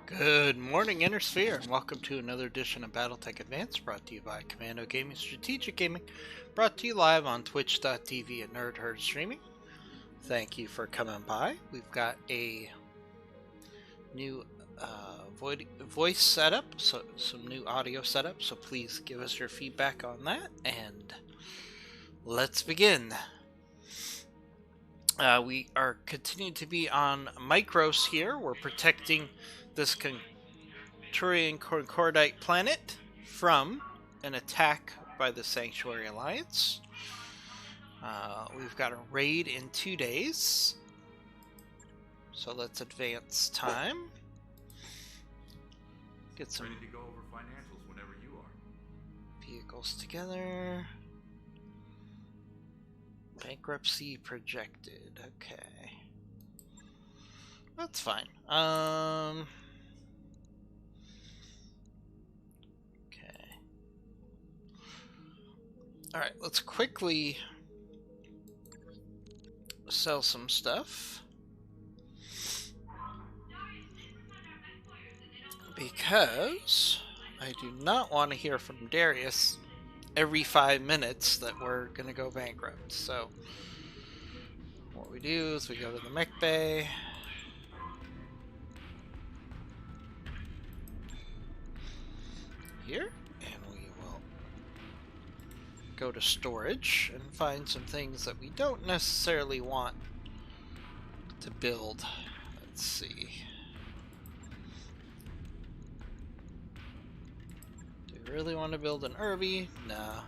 Good morning, Inner Sphere, and welcome to another edition of Battletech Advanced, brought to you by Commando Gaming Strategic Gaming, brought to you live on twitch.tv and NerdHerd Streaming. Thank you for coming by. We've got a new voice setup, so some new audio setup, so please give us your feedback on that, and let's begin. We are continuing to be on Micros here. We're protecting this Turian Concordite planet from an attack by the Sanctuary Alliance. We've got a raid in 2 days, so let's advance time. Get some ready to go over financials whenever you are. Vehicles together. Bankruptcy projected. Okay, that's fine. Alright, let's quickly sell some stuff. Because I do not want to hear from Darius every 5 minutes that we're going to go bankrupt. So, what we do is we go to the mech bay. Here. Go to storage and find some things that we don't necessarily want to build. Let's see. Do we really want to build an Irby? No.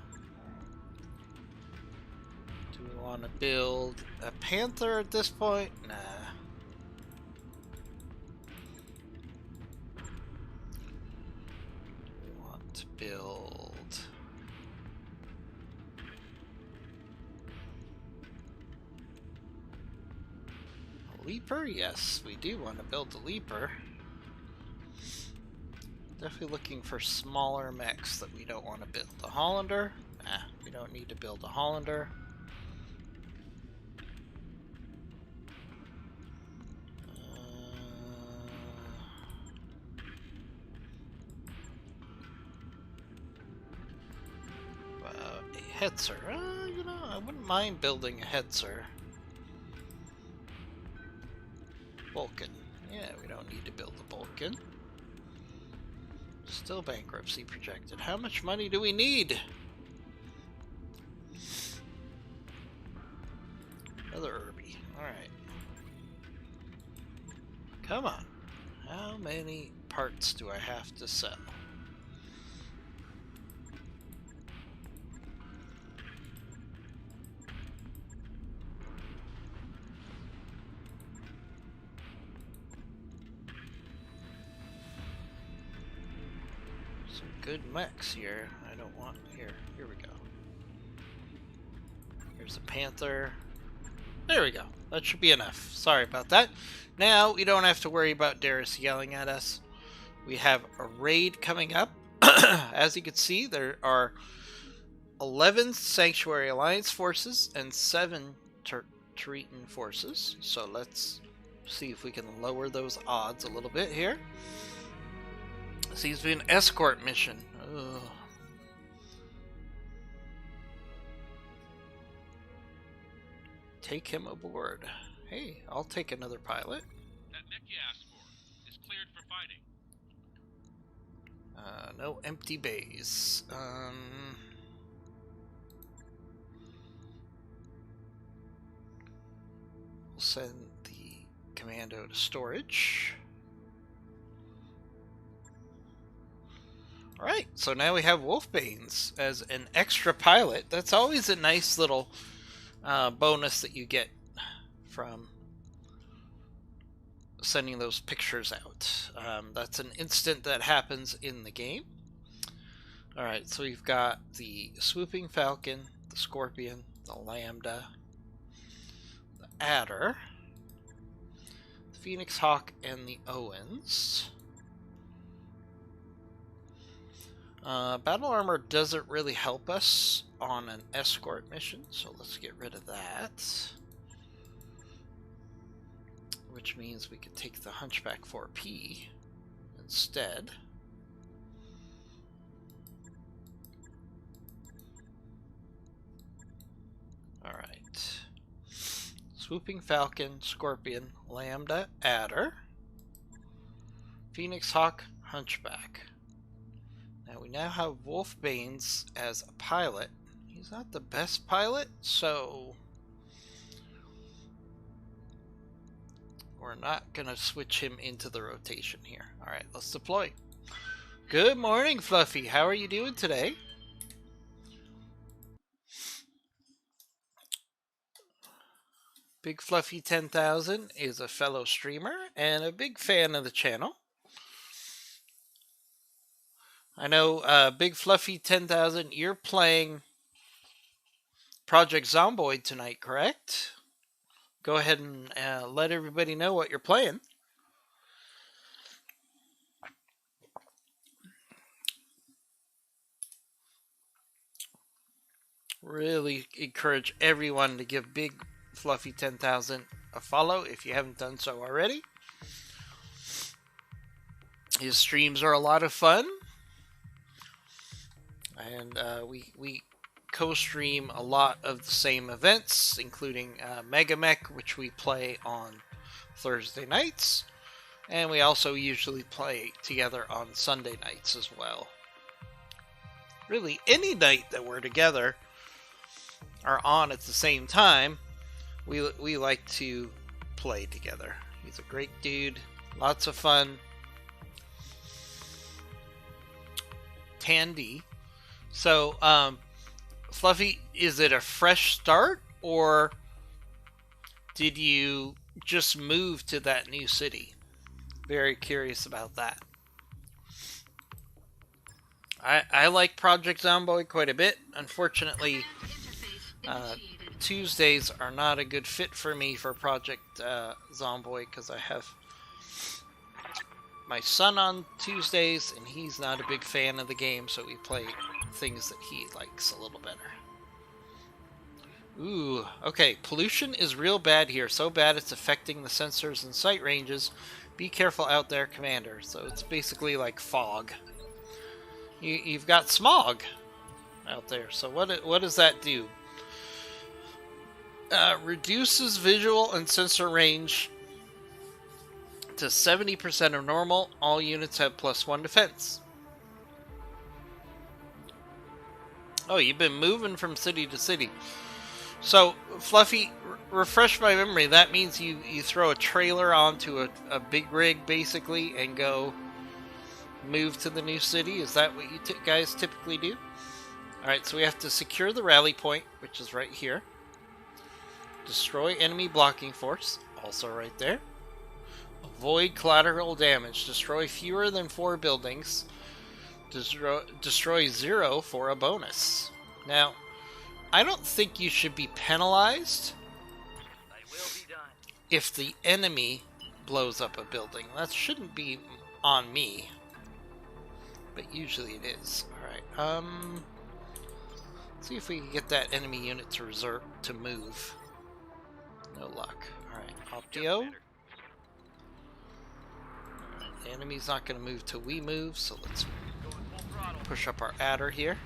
Do we want to build a Panther at this point? Nah. Do we want to build Leaper? Yes, we do want to build the Leaper. Definitely looking for smaller mechs that we don't want to build. The Hollander? Nah, we don't need to build a Hollander. A Hetzer. You know, I wouldn't mind building a Hetzer. Vulcan. Yeah, we don't need to build the Vulcan. Still bankruptcy projected. How much money do we need? Another Irby. Alright. Come on. How many parts do I have to sell? Good mechs here. I don't want here. Here we go. Here's a Panther. There we go. That should be enough. Sorry about that. Now we don't have to worry about Darius yelling at us. We have a raid coming up. As you can see, there are 11 Sanctuary Alliance forces and 7 Turian forces. So let's see if we can lower those odds a little bit here. Seems to be an escort mission. Ugh. Take him aboard. Hey, I'll take another pilot. That mech you asked for is cleared for fighting. No empty bays. We'll send the commando to storage. Alright, so now we have Wolfbanes as an extra pilot. That's always a nice little bonus that you get from sending those pictures out. That's an instant that happens in the game. Alright, so we've got the Swooping Falcon, the Scorpion, the Lambda, the Adder, the Phoenix Hawk, and the Owens. Battle armor doesn't really help us on an escort mission, so let's get rid of that. Which means we could take the Hunchback 4P instead. Alright. Swooping Falcon, Scorpion, Lambda, Adder, Phoenix Hawk, Hunchback. Now we now have Wolfbanes as a pilot. He's not the best pilot, so we're not going to switch him into the rotation here. Alright, let's deploy. Good morning, Fluffy. How are you doing today? Big Fluffy 10,000 is a fellow streamer and a big fan of the channel. I know, Big Fluffy 10,000, you're playing Project Zomboid tonight, correct? Go ahead and let everybody know what you're playing. Really encourage everyone to give Big Fluffy 10,000 a follow if you haven't done so already. His streams are a lot of fun. And we co-stream a lot of the same events, including Mega Mech, which we play on Thursday nights. And we also usually play together on Sunday nights as well. Really, any night that we're together are on at the same time, we like to play together. He's a great dude, lots of fun. Tandy. So, Fluffy, is it a fresh start, or did you just move to that new city? Very curious about that. I like Project Zomboid quite a bit. Unfortunately, Tuesdays are not a good fit for me for Project Zomboid because I have my son on Tuesdays and he's not a big fan of the game, so we play things that he likes a little better. Ooh, okay. Pollution is real bad here. So bad it's affecting the sensors and sight ranges. Be careful out there, Commander. So it's basically like fog. You've got smog out there. So what does that do? Reduces visual and sensor range to 70% of normal. All units have +1 defense. Oh, you've been moving from city to city. So, Fluffy, refresh my memory. That means you throw a trailer onto a big rig, basically, and go move to the new city? Is that what you guys typically do? Alright, so we have to secure the rally point, which is right here. Destroy enemy blocking force, also right there. Avoid collateral damage. Destroy fewer than 4 buildings. Destroy 0 for a bonus. Now, I don't think you should be penalized if the enemy blows up a building. That shouldn't be on me, but usually it is. Alright, let's see if we can get that enemy unit to move. No luck. Alright, Optio. The enemy's not going to move till we move, so let's push up our adder here.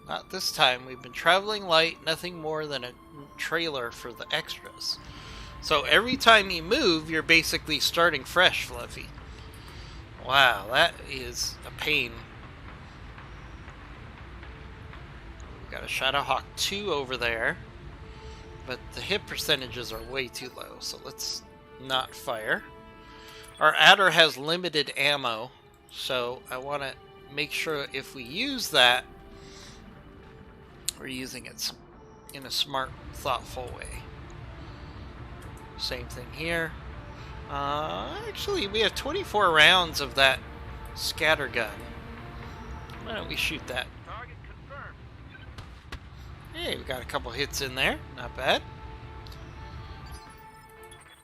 Not this time. We've been traveling light, nothing more than a trailer for the extras. So every time you move, you're basically starting fresh, Fluffy. Wow, that is a pain. We've got a Shadowhawk 2 over there, but the hit percentages are way too low, so let's not fire. Our adder has limited ammo, so I want to make sure if we use that, we're using it in a smart, thoughtful way. Same thing here. Actually, we have 24 rounds of that scatter gun. Why don't we shoot that? Target confirmed. Hey, we got a couple hits in there. Not bad.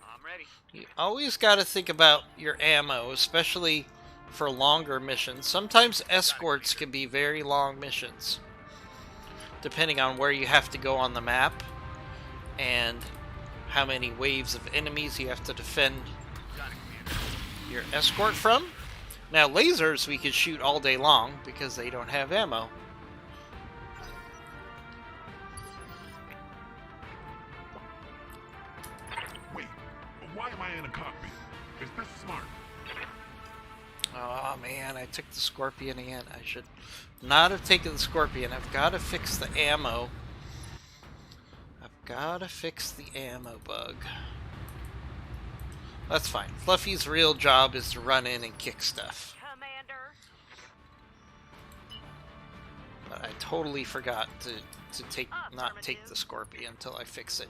I'm ready. You always got to think about your ammo, especially for longer missions. Sometimes escorts can be very long missions, depending on where you have to go on the map. and how many waves of enemies you have to defend your escort from. Now, lasers we could shoot all day long because they don't have ammo. Wait, why am I in a cockpit? Is this smart? Oh man, I took the Scorpion again. I should not have taken the Scorpion. I've got to fix the ammo. I've got to fix the ammo bug. That's fine. Fluffy's real job is to run in and kick stuff. Commander. But I totally forgot to not take the Scorpion until I fix it.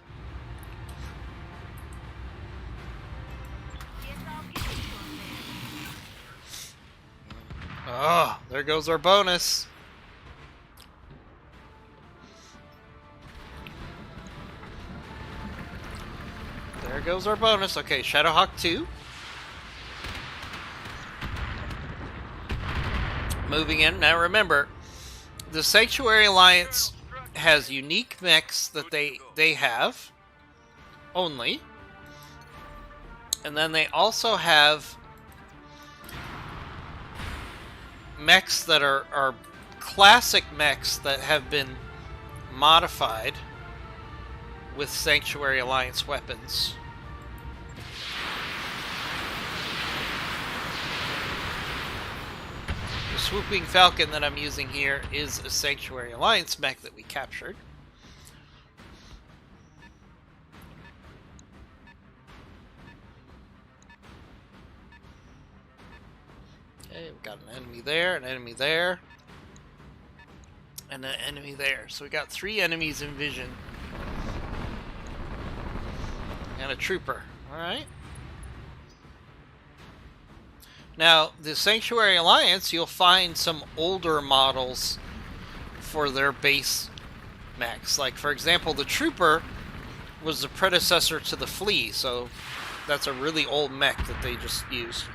Yes, I'll give it to him then. Oh, there goes our bonus. There goes our bonus. Okay, Shadowhawk 2. Moving in. Now remember, the Sanctuary Alliance has unique mechs that they have only. And then they also have mechs that are classic mechs that have been modified with Sanctuary Alliance weapons. The Swooping Falcon that I'm using here is a Sanctuary Alliance mech that we captured. Okay, we've got an enemy there, an enemy there, and an enemy there. So we got 3 enemies in vision. And a trooper. Alright. Now, the Sanctuary Alliance, you'll find some older models for their base mechs. Like, for example, the trooper was the predecessor to the Flea, so that's a really old mech that they just used.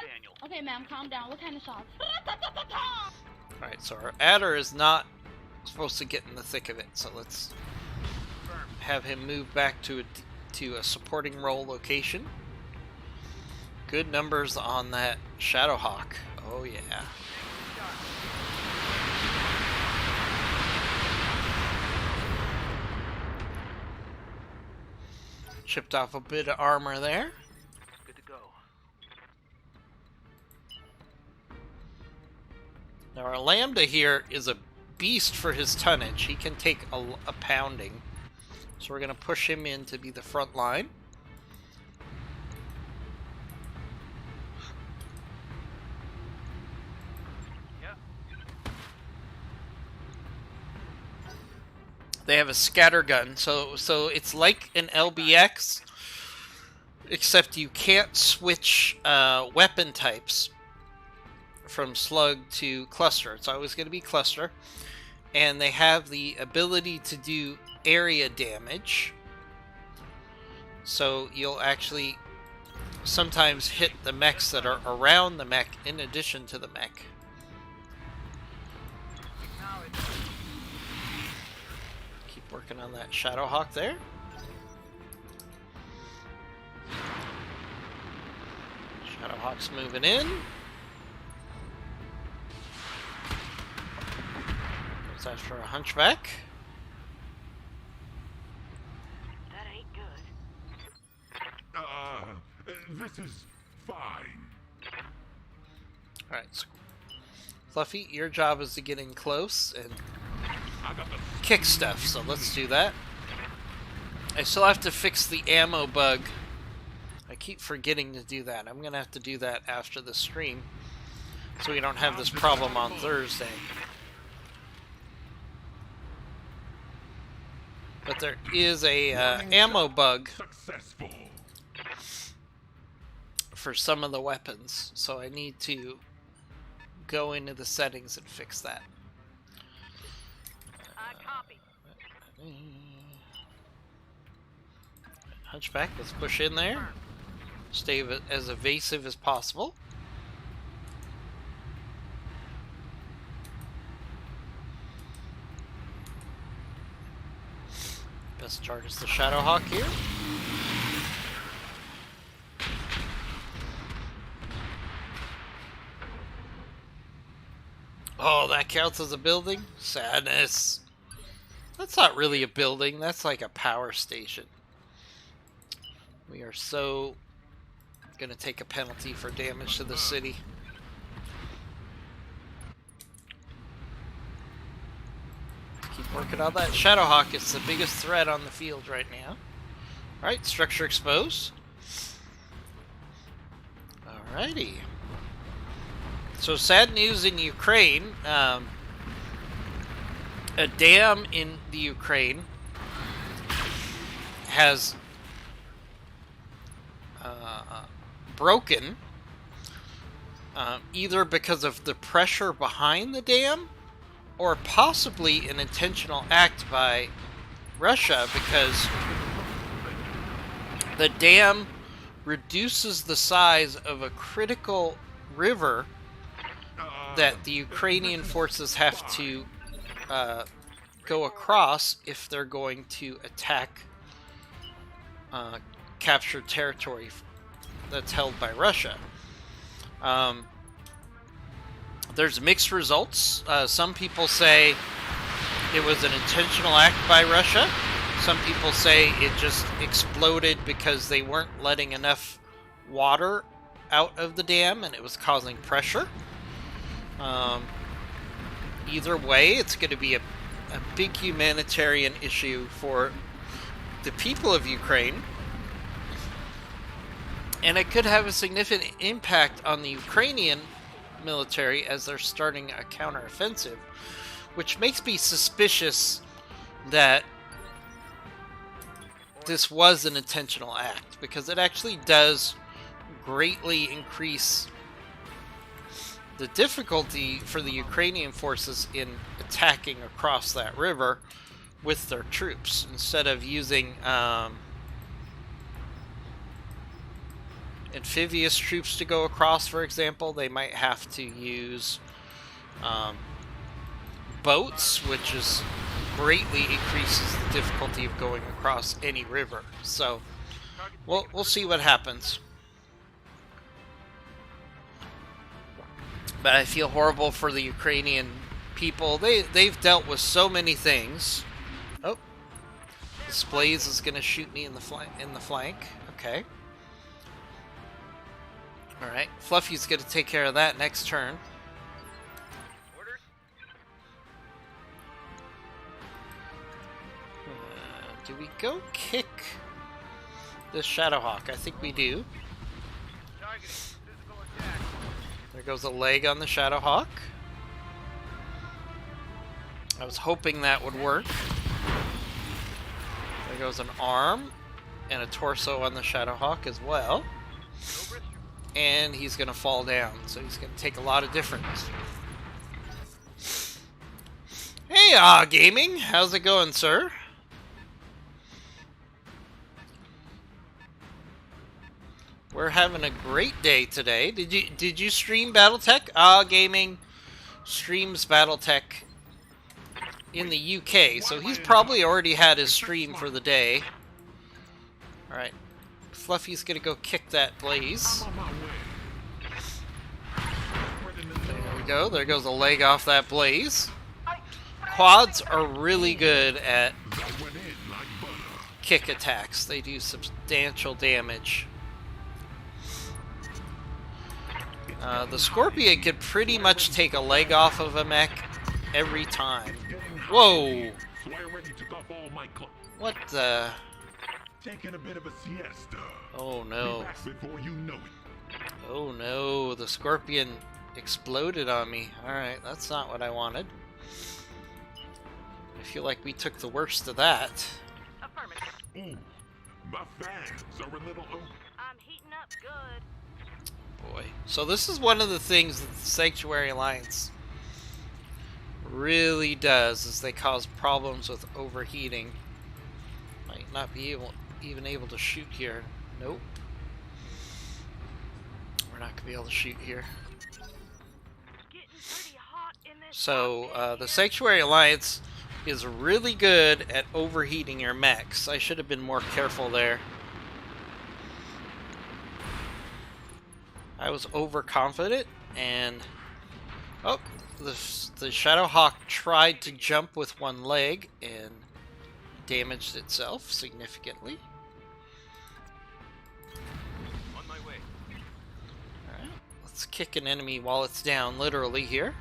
Daniel. Okay, ma'am, calm down. What kind of shots? Alright, so our adder is not supposed to get in the thick of it, so let's have him move back to a supporting role location. Good numbers on that Shadowhawk. Oh yeah. Chipped off a bit of armor there. Good to go. Now our Lambda here is a beast for his tonnage. He can take a pounding. So we're going to push him in to be the front line. Yep. They have a scatter gun, so it's like an LBX, except you can't switch weapon types from slug to cluster. It's always going to be cluster, and they have the ability to do area damage, so you'll actually sometimes hit the mechs that are around the mech in addition to the mech. Keep working on that Shadowhawk there. Shadowhawk's moving in. Goes after a hunchback. That ain't good. This is fine. Alright, so Fluffy, your job is to get in close and I got the kick stuff, so let's do that. I still have to fix the ammo bug. I keep forgetting to do that. I'm going to have to do that after the stream, so we don't have this problem on Thursday. But there is a ammo bug successful. for some of the weapons, so I need to go into the settings and fix that. I copy. Hunchback, let's push in there. Stay as evasive as possible. Let's charge the Shadowhawk here. Oh, that counts as a building? Sadness. That's not really a building. That's like a power station. We are so gonna take a penalty for damage to the city. Keep working on that Shadowhawk. It's the biggest threat on the field right now. Alright, structure exposed. Alrighty. So sad news in Ukraine. A dam in the Ukraine has broken, either because of the pressure behind the dam or possibly an intentional act by Russia, because the dam reduces the size of a critical river that the Ukrainian forces have to go across if they're going to attack captured territory that's held by Russia. There's mixed results. Some people say it was an intentional act by Russia. Some people say it just exploded because they weren't letting enough water out of the dam and it was causing pressure. Either way, it's going to be a big humanitarian issue for the people of Ukraine. And it could have a significant impact on the Ukrainian military as they're starting a counteroffensive, which makes me suspicious that this was an intentional act, because it actually does greatly increase the difficulty for the Ukrainian forces in attacking across that river with their troops. Instead of using amphibious troops to go across, for example, they might have to use boats, which is greatly increases the difficulty of going across any river. So we'll see what happens. But I feel horrible for the Ukrainian people. They've dealt with so many things. Oh, Displays is going to shoot me in the flank. Okay. All right, Fluffy's going to take care of that next turn. Orders? Do we go kick this Shadowhawk? I think we do. Targeting. Physical attack. There goes a leg on the Shadowhawk. I was hoping that would work. There goes an arm and a torso on the Shadowhawk as well. And he's going to fall down, so he's going to take a lot of difference. Hey, Gaming! How's it going, sir? We're having a great day today. Did you stream BattleTech? Gaming streams BattleTech in the UK, so he's probably already had his stream for the day. Alright. Fluffy's gonna go kick that Blaze. There we go. There goes a leg off that Blaze. Quads are really good at kick attacks. They do substantial damage. The Scorpion could pretty much take a leg off of a mech every time. Whoa! What the... Taking a bit of a siesta. Oh no. Be back before you know it. Oh no, the Scorpion exploded on me. Alright, that's not what I wanted. I feel like we took the worst of that. Affirmative. Ooh, my fans are a little open. I'm heating up good. Boy. So this is one of the things that the Sanctuary Alliance really does, is they cause problems with overheating. Might not be even able to shoot here. Nope. We're not gonna be able to shoot here. Getting pretty hot in this So the Sanctuary Alliance is really good at overheating your mechs. I should have been more careful there. I was overconfident, and oh, the Shadowhawk tried to jump with one leg and damaged itself significantly. On my way. Alright, let's kick an enemy while it's down, literally here.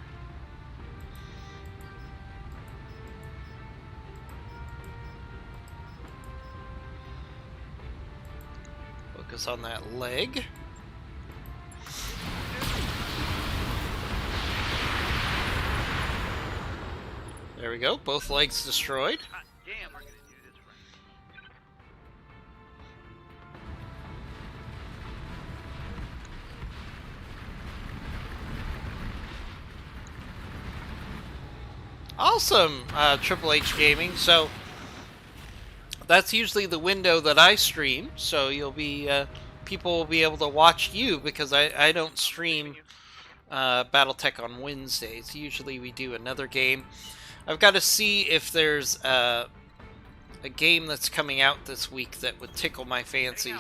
Focus on that leg. There we go, both legs destroyed. Hot damn, we're gonna do this right. Awesome, Triple H Gaming. So that's usually the window that I stream. So you'll be people will be able to watch you because I don't stream BattleTech on Wednesdays. Usually we do another game. I've got to see if there's a game that's coming out this week that would tickle my fancy.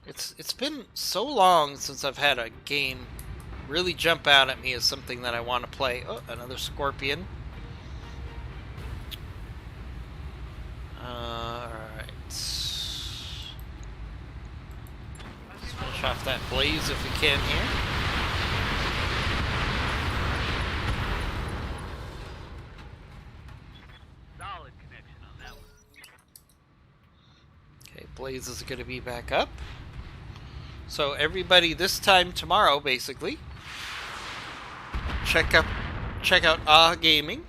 It's been so long since I've had a game really jump out at me as something that I want to play. Oh, another scorpion. Alright. Let's finish off that blaze if we can here. Solid connection on that one. Okay, blaze is going to be back up. So everybody this time tomorrow, basically, check out Gaming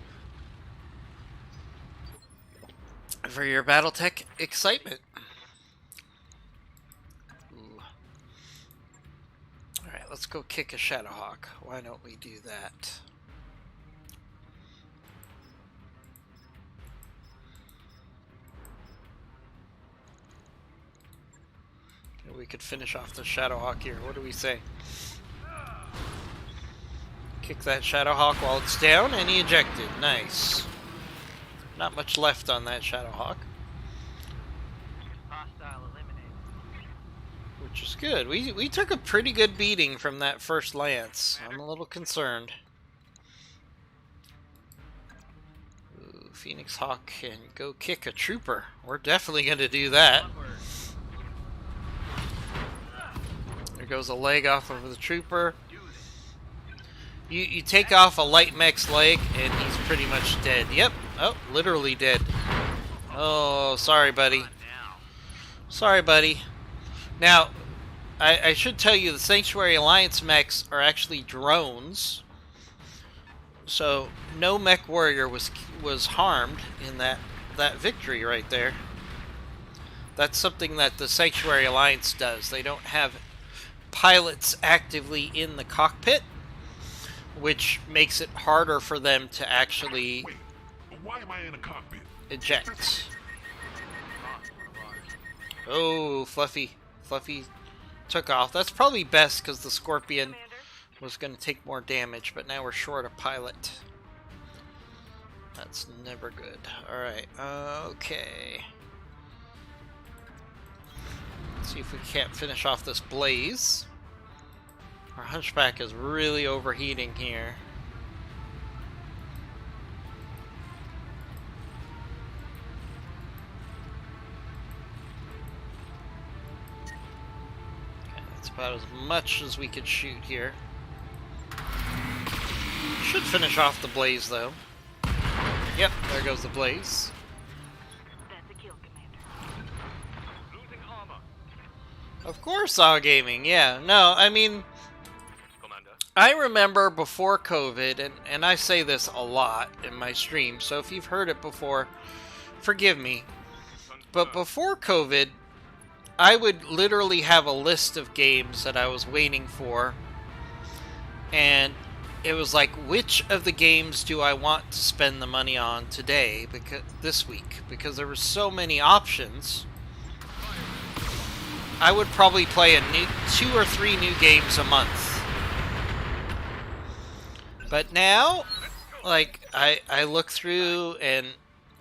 for your BattleTech excitement. Ooh. All right, let's go kick a Shadowhawk. Why don't we do that? We could finish off the Shadowhawk here. What do we say? Kick that Shadowhawk while it's down, and he ejected. Nice. Not much left on that Shadowhawk. Hostile eliminated. Which is good. We took a pretty good beating from that first lance. I'm a little concerned. Ooh, Phoenix Hawk can go kick a trooper. We're definitely going to do that. There goes a leg off of the trooper. You take off a light mech's leg and he's pretty much dead. Yep. Oh, literally dead. Oh, sorry, buddy. Sorry, buddy. Now, I should tell you the Sanctuary Alliance mechs are actually drones. So no mech warrior was harmed in that victory right there. That's something that the Sanctuary Alliance does. They don't have pilots actively in the cockpit, which makes it harder for them to actually Wait, why am I in a cockpit? eject. Oh, Fluffy took off. That's probably best because the Scorpion was going to take more damage, but now we're short a pilot. That's never good. Alright, okay. Let's see if we can't finish off this blaze. Our Hunchback is really overheating here. Okay, that's about as much as we could shoot here. Should finish off the blaze though. Yep, there goes the blaze. That's a kill, Commander. Losing armor. Of course, Gaming. Yeah, no, I mean, Commander. I remember before COVID, and I say this a lot in my stream, so if you've heard it before, forgive me. But before COVID, I would literally have a list of games that I was waiting for, and it was like, which of the games do I want to spend the money on today, this week? Because there were so many options. I would probably play 2 or 3 new games a month. But now, like I look through and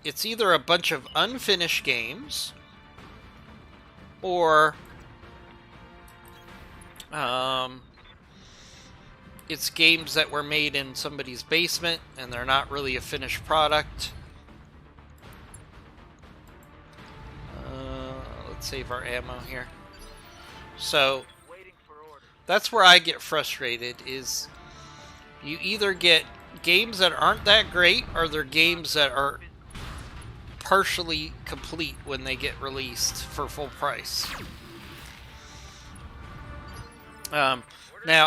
it's either a bunch of unfinished games or it's games that were made in somebody's basement and they're not really a finished product. Let's save our ammo here. So Waiting for orders. that's where I get frustrated, is you either get games that aren't that great or they're games that are partially complete when they get released for full price. Now,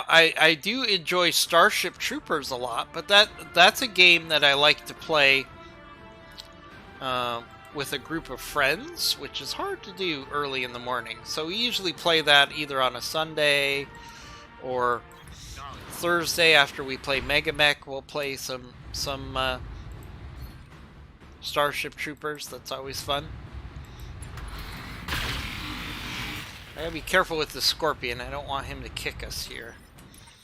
I do enjoy Starship Troopers a lot, but that's a game that I like to play with a group of friends, which is hard to do early in the morning. So we usually play that either on a Sunday or Thursday after we play Mega Mech. We'll play some Starship Troopers. That's always fun. I gotta be careful with the Scorpion. I don't want him to kick us here.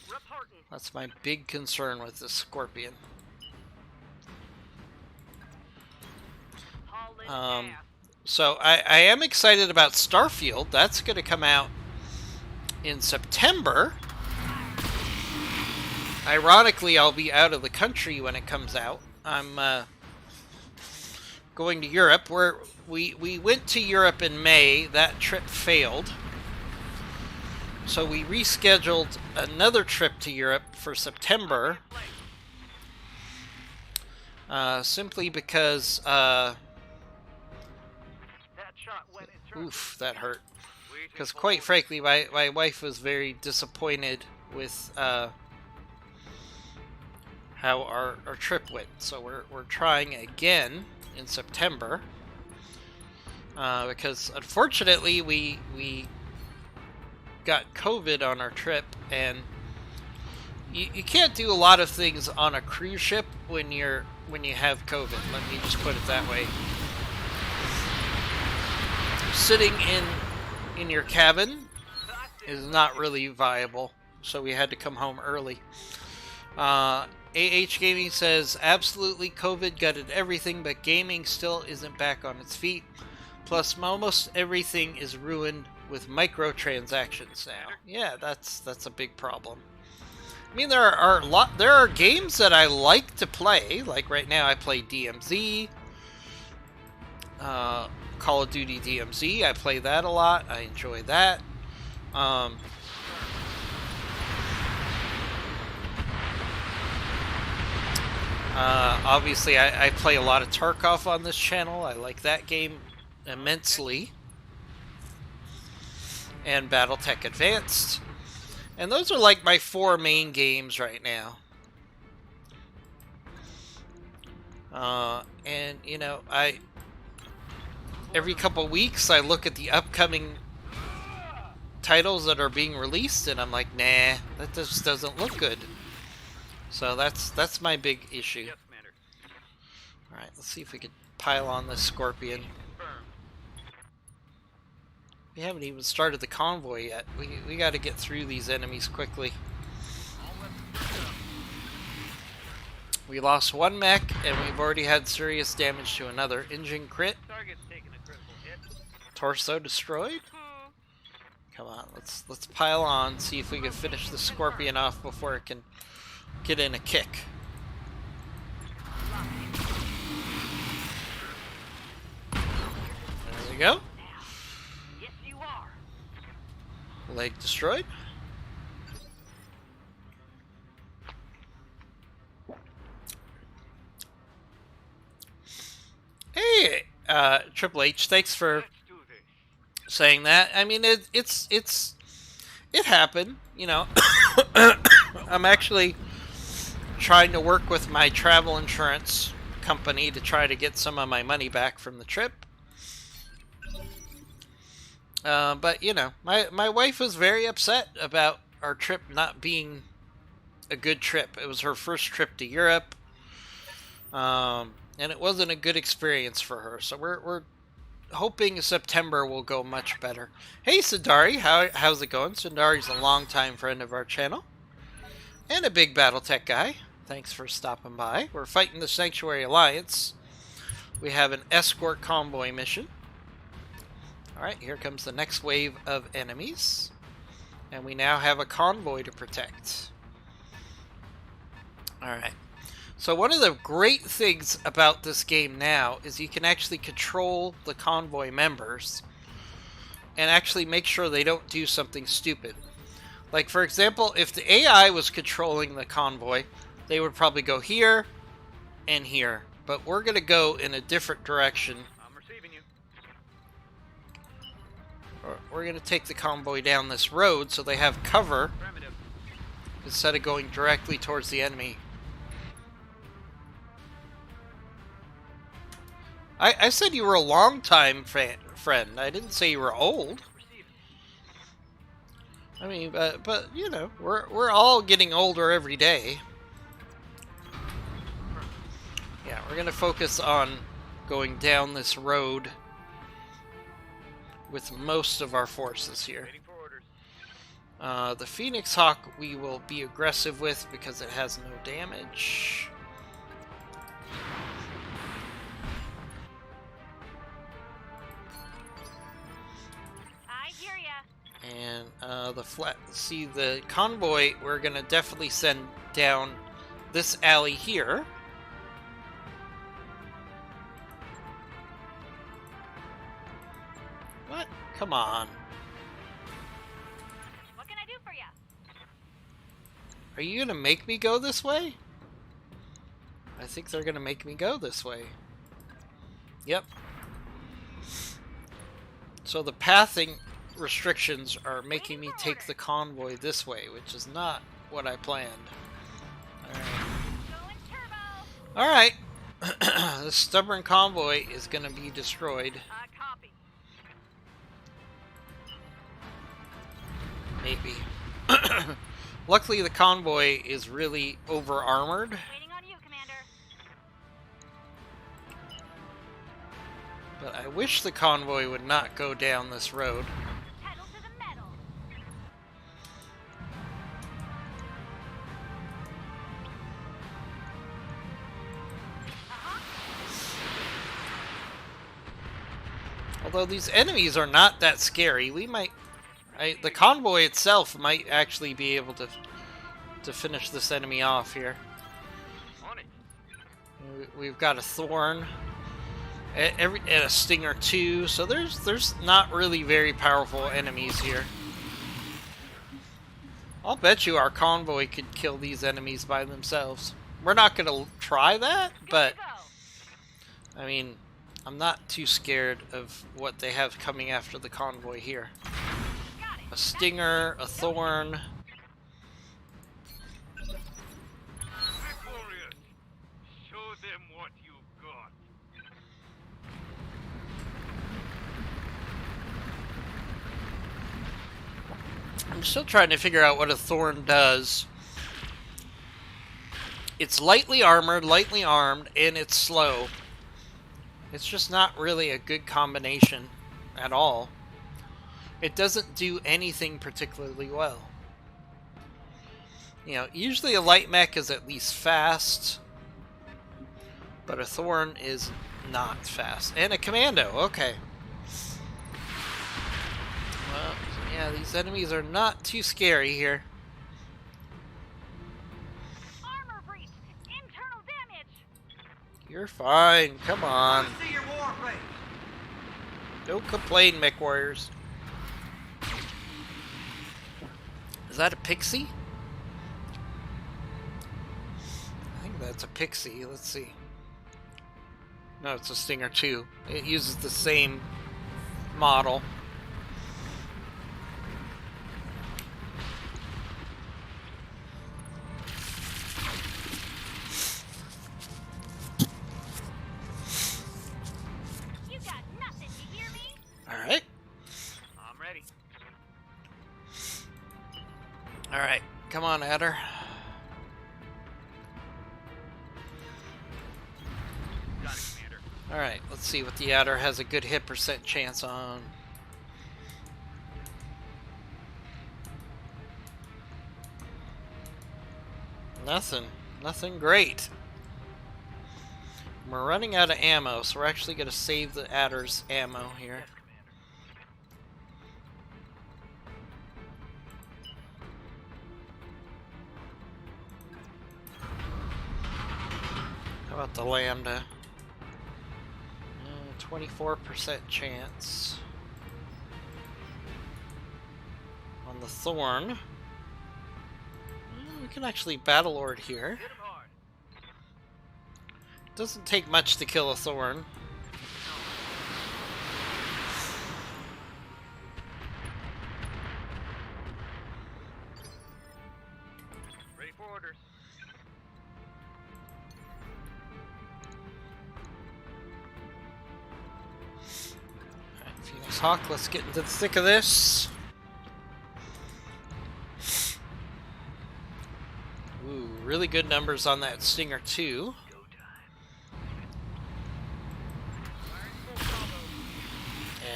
Reporting. That's my big concern with the Scorpion. Hauling gas. So I am excited about Starfield. That's going to come out in September. Ironically, I'll be out of the country when it comes out. I'm going to Europe. We went to Europe in May. That trip failed. So we rescheduled another trip to Europe for September. Simply because... That shot went in oof, that hurt. Because quite frankly, my wife was very disappointed with how our trip went. So we're trying again in September. Because unfortunately we got COVID on our trip, and you can't do a lot of things on a cruise ship when you have COVID. Let me just put it that way. Sitting in your cabin is not really viable, so we had to come home early. AH Gaming says, absolutely, COVID gutted everything, but gaming still isn't back on its feet. Plus, almost everything is ruined with microtransactions now. Yeah, that's a big problem. I mean, there are games that I like to play. Like right now, I play DMZ, Call of Duty DMZ. I play that a lot. I enjoy that. Obviously, I play a lot of Tarkov on this channel. I like that game immensely. And Battletech Advanced. And those are like my 4 main games right now. And, you know, every couple weeks I look at the upcoming titles that are being released, and I'm like, nah, that just doesn't look good. So that's my big issue. Yes, Commander. Alright, let's see if we can pile on this Scorpion. Confirmed. We haven't even started the convoy yet. We got to get through these enemies quickly. All weapons up. We lost one mech, and we've already had serious damage to another. Engine crit. Target's taking a critical hit. Torso destroyed. Come on, let's pile on. See if we can finish the Scorpion off before it can get in a kick. There we go. Yes, you are. Leg destroyed. Hey, Triple H, thanks for Let's do this. saying that. I mean, it happened, you know. I'm actually trying to work with my travel insurance company to try to get some of my money back from the trip. But, you know, my wife was very upset about our trip not being a good trip. It was her first trip to Europe, and it wasn't a good experience for her. So we're hoping September will go much better. Hey, Sundari, how's it going? Sundari's a longtime friend of our channel, and a big Battletech guy. Thanks for stopping by. We're fighting the Sanctuary Alliance. We have an escort convoy mission. Alright, here comes the next wave of enemies. And we now have a convoy to protect. Alright. So one of the great things about this game now is you can actually control the convoy members and actually make sure they don't do something stupid. Like, for example, if the AI was controlling the convoy, they would probably go here and here. But we're going to go in a different direction. I'm receiving you. We're going to take the convoy down this road so they have cover Affirmative. instead of going directly towards the enemy. I said you were a long-time friend. I didn't say you were old. Receiving. I mean, but you know, we're all getting older every day. Yeah, we're gonna focus on going down this road with most of our forces here. Waiting for orders. The Phoenix Hawk we will be aggressive with because it has no damage. I hear ya. And the convoy, we're gonna definitely send down this alley here. What? Come on. What can I do for ya? Are you gonna make me go this way? I think they're gonna make me go this way. Yep. So the pathing restrictions are making me take the convoy this way, which is not what I planned. Going turbo. Alright. This stubborn convoy is gonna be destroyed. Copy. Maybe. Luckily the convoy is really over-armored. Waiting on you, Commander. But I wish the convoy would not go down this road. Pedal to the metal. Although these enemies are not that scary, we might... the convoy itself might actually be able to finish this enemy off here. On it. We've got a Thorn, and a Stinger too, so there's not really very powerful enemies here. I'll bet you our convoy could kill these enemies by themselves. We're not going to try that, but I mean, I'm not too scared of what they have coming after the convoy here. A Stinger, a Thorn. Victorious. Show them what you've got. I'm still trying to figure out what a Thorn does. It's lightly armored, lightly armed, and it's slow. It's just not really a good combination at all. It doesn't do anything particularly well. You know, usually a light mech is at least fast, but a Thorn is not fast. And a Commando, okay. Well, yeah, these enemies are not too scary here. Armor breach. Internal damage. You're fine, come on. See your war face. Don't complain, mech warriors. Is that a pixie? I think that's a pixie. Let's see. No, it's a Stinger 2. It uses the same model. You got nothing, you hear me? Alright. I'm ready. Alright. Come on, Adder. Got it, Commander. Alright, let's see what the Adder has a good hit percent chance on. Nothing. Nothing great. We're running out of ammo, so we're actually going to save the adder's ammo here. How about the Lambda? 24% chance. On the Thorn. We can actually Battle Lord here. Doesn't take much to kill a Thorn. Ready for orders. Alright, Phoenix Hawk, let's get into the thick of this. Ooh, really good numbers on that Stinger too.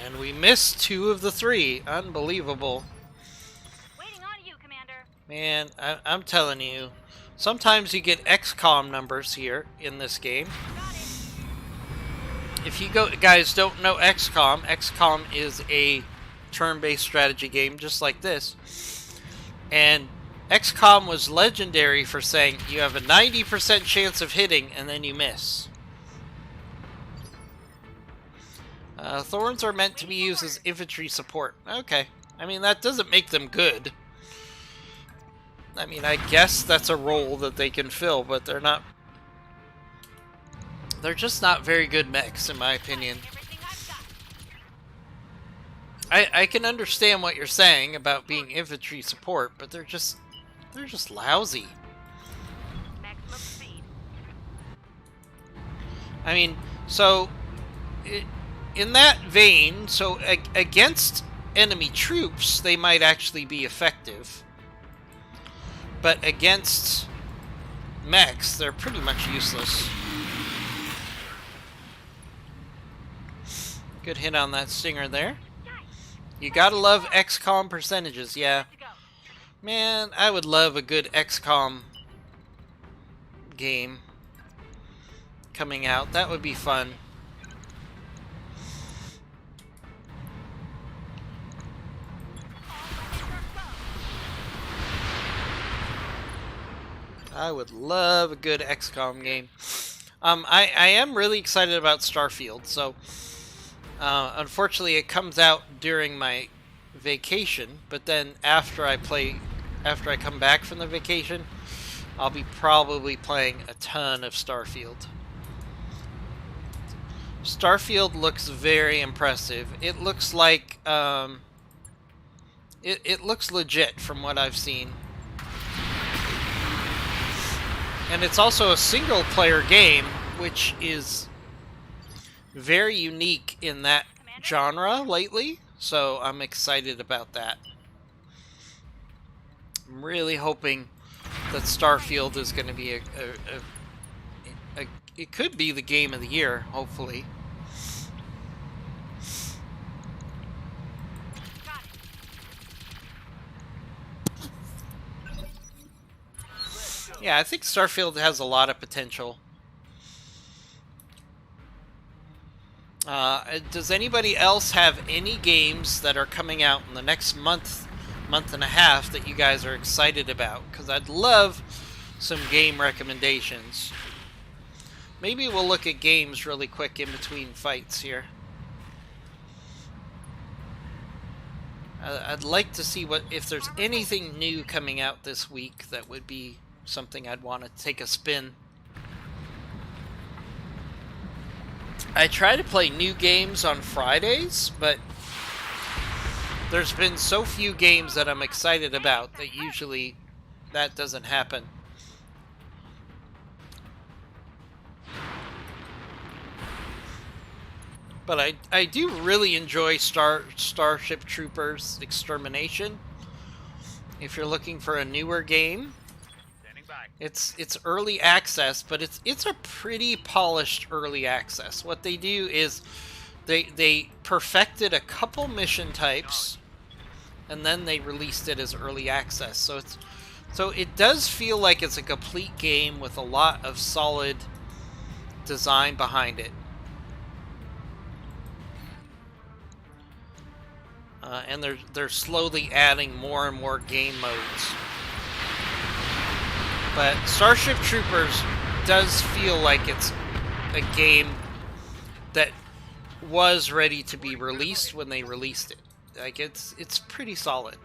And we missed 2 of the 3. Unbelievable. Waiting on you, Commander. Man, I'm telling you, sometimes you get XCOM numbers here in this game. Got it. If you guys don't know XCOM, XCOM is a turn-based strategy game just like this. And XCOM was legendary for saying you have a 90% chance of hitting and then you miss. Thorns are meant to be used as infantry support. Okay. I mean, that doesn't make them good. I mean, I guess that's a role that they can fill, but they're not... They're just not very good mechs, in my opinion. Everything I've got. I can understand what you're saying about being infantry support, but they're just lousy. Maximum speed. I mean, so... in that vein, so against enemy troops, they might actually be effective. But against mechs, they're pretty much useless. Good hit on that Stinger there. You gotta love XCOM percentages, yeah. To go. Man, I would love a good XCOM game coming out. That would be fun. I would love a good XCOM game. I am really excited about Starfield, so unfortunately it comes out during my vacation, but then after I come back from the vacation, I'll be probably playing a ton of Starfield. Starfield looks very impressive. It looks like it looks legit from what I've seen. And it's also a single-player game, which is very unique in that genre lately, so I'm excited about that. I'm really hoping that Starfield is going to be it could be the game of the year, hopefully. Got it. Yeah, I think Starfield has a lot of potential. Does anybody else have any games that are coming out in the next month and a half that you guys are excited about? Because I'd love some game recommendations. Maybe we'll look at games really quick in between fights here. I'd like to see if there's anything new coming out this week that would be something I'd want to take a spin. I try to play new games on Fridays, but there's been so few games that I'm excited about that usually that doesn't happen. But I do really enjoy Starship Troopers Extermination. If you're looking for a newer game, Standing by. it's early access, but it's a pretty polished early access. What they do is they perfected a couple mission types, and then they released it as early access. So So it does feel like it's a complete game with a lot of solid design behind it. And they're slowly adding more and more game modes. But Starship Troopers does feel like it's a game that was ready to be released when they released it. Like it's pretty solid.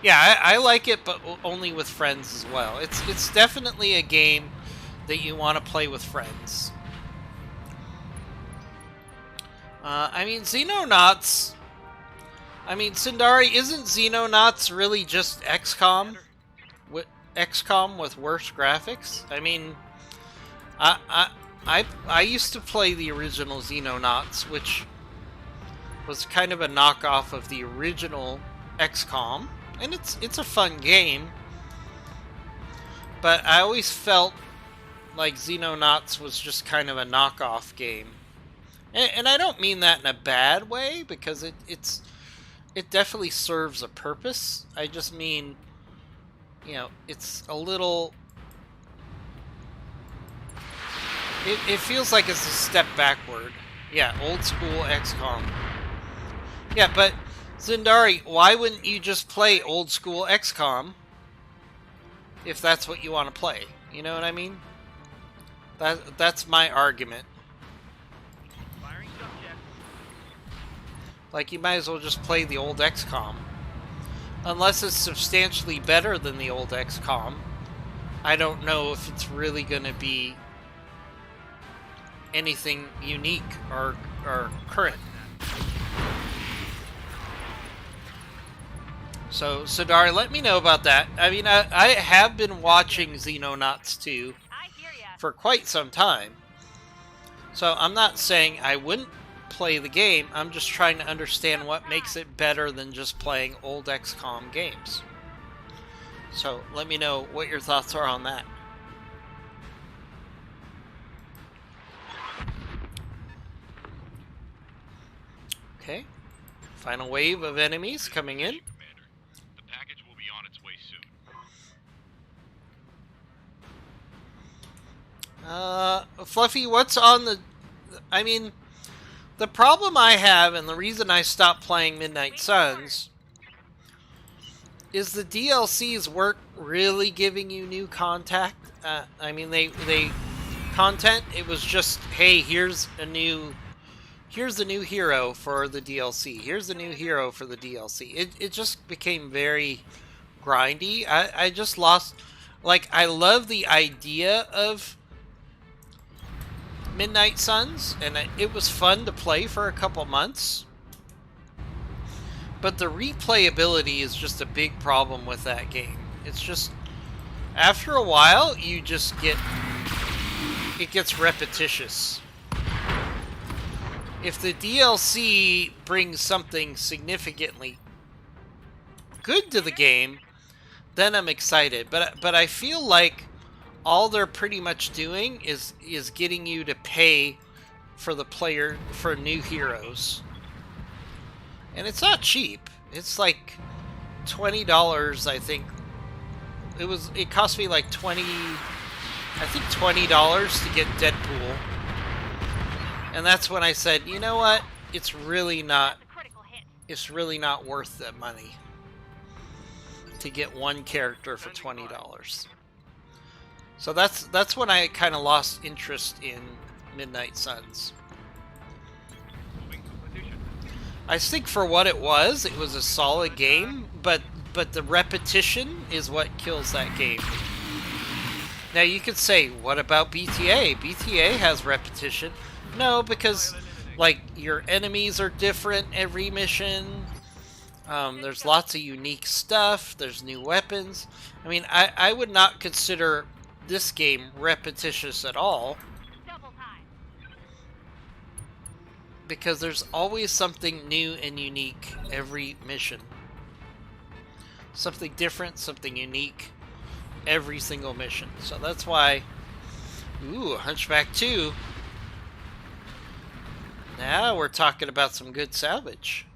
Yeah, I like it, but only with friends as well. It's definitely a game that you want to play with friends. I mean, Xenonauts... I mean, Sindari, isn't Xenonauts really just XCOM? XCOM with worse graphics? I mean, I used to play the original Xenonauts, which was kind of a knockoff of the original XCOM, and it's a fun game. But I always felt like Xenonauts was just kind of a knockoff game. And I don't mean that in a bad way, because it definitely serves a purpose. I just mean, you know, it's a little... It feels like it's a step backward. Yeah, old school XCOM. Yeah, but Zindari, why wouldn't you just play old school XCOM if that's what you want to play? You know what I mean? That's my argument. Firing subject. Like, you might as well just play the old XCOM. Unless it's substantially better than the old XCOM, I don't know if it's really going to be anything unique or current. So, Sadari, let me know about that. I mean, I have been watching Xenonauts 2 I hear ya. for quite some time. So, I'm not saying I wouldn't play the game. I'm just trying to understand what makes it better than just playing old XCOM games. So, let me know what your thoughts are on that. Okay. Final wave of enemies coming in. Commander, the package will be on its way soon. Fluffy, what's on the... I mean, the problem I have, and the reason I stopped playing Midnight Suns, is the DLCs weren't really giving you new content. I mean, they content, it was just, hey, here's the new hero for the DLC. Here's the new hero for the DLC. It just became very grindy. I just lost... Like, I love the idea of Midnight Suns, and it was fun to play for a couple months. But the replayability is just a big problem with that game. It's just... After a while, you just get... It gets repetitious. If the DLC brings something significantly good to the game, then I'm excited. But I feel like all they're pretty much doing is getting you to pay for the player for new heroes. And it's not cheap. It's like $20, I think. It cost me like $20 to get Deadpool. And that's when I said, you know what? It's really not worth the money to get one character for $20. So that's when I kind of lost interest in Midnight Suns. Moving to position. I think for what it was a solid game, but the repetition is what kills that game. Now you could say, what about BTA? BTA has repetition. No, because like your enemies are different every mission. There's lots of unique stuff. There's new weapons. I mean, I would not consider this game repetitious at all, Double time. because there's always something new and unique every mission. Something different, something unique every single mission. So that's why... Ooh, Hunchback 2. Now we're talking about some good salvage.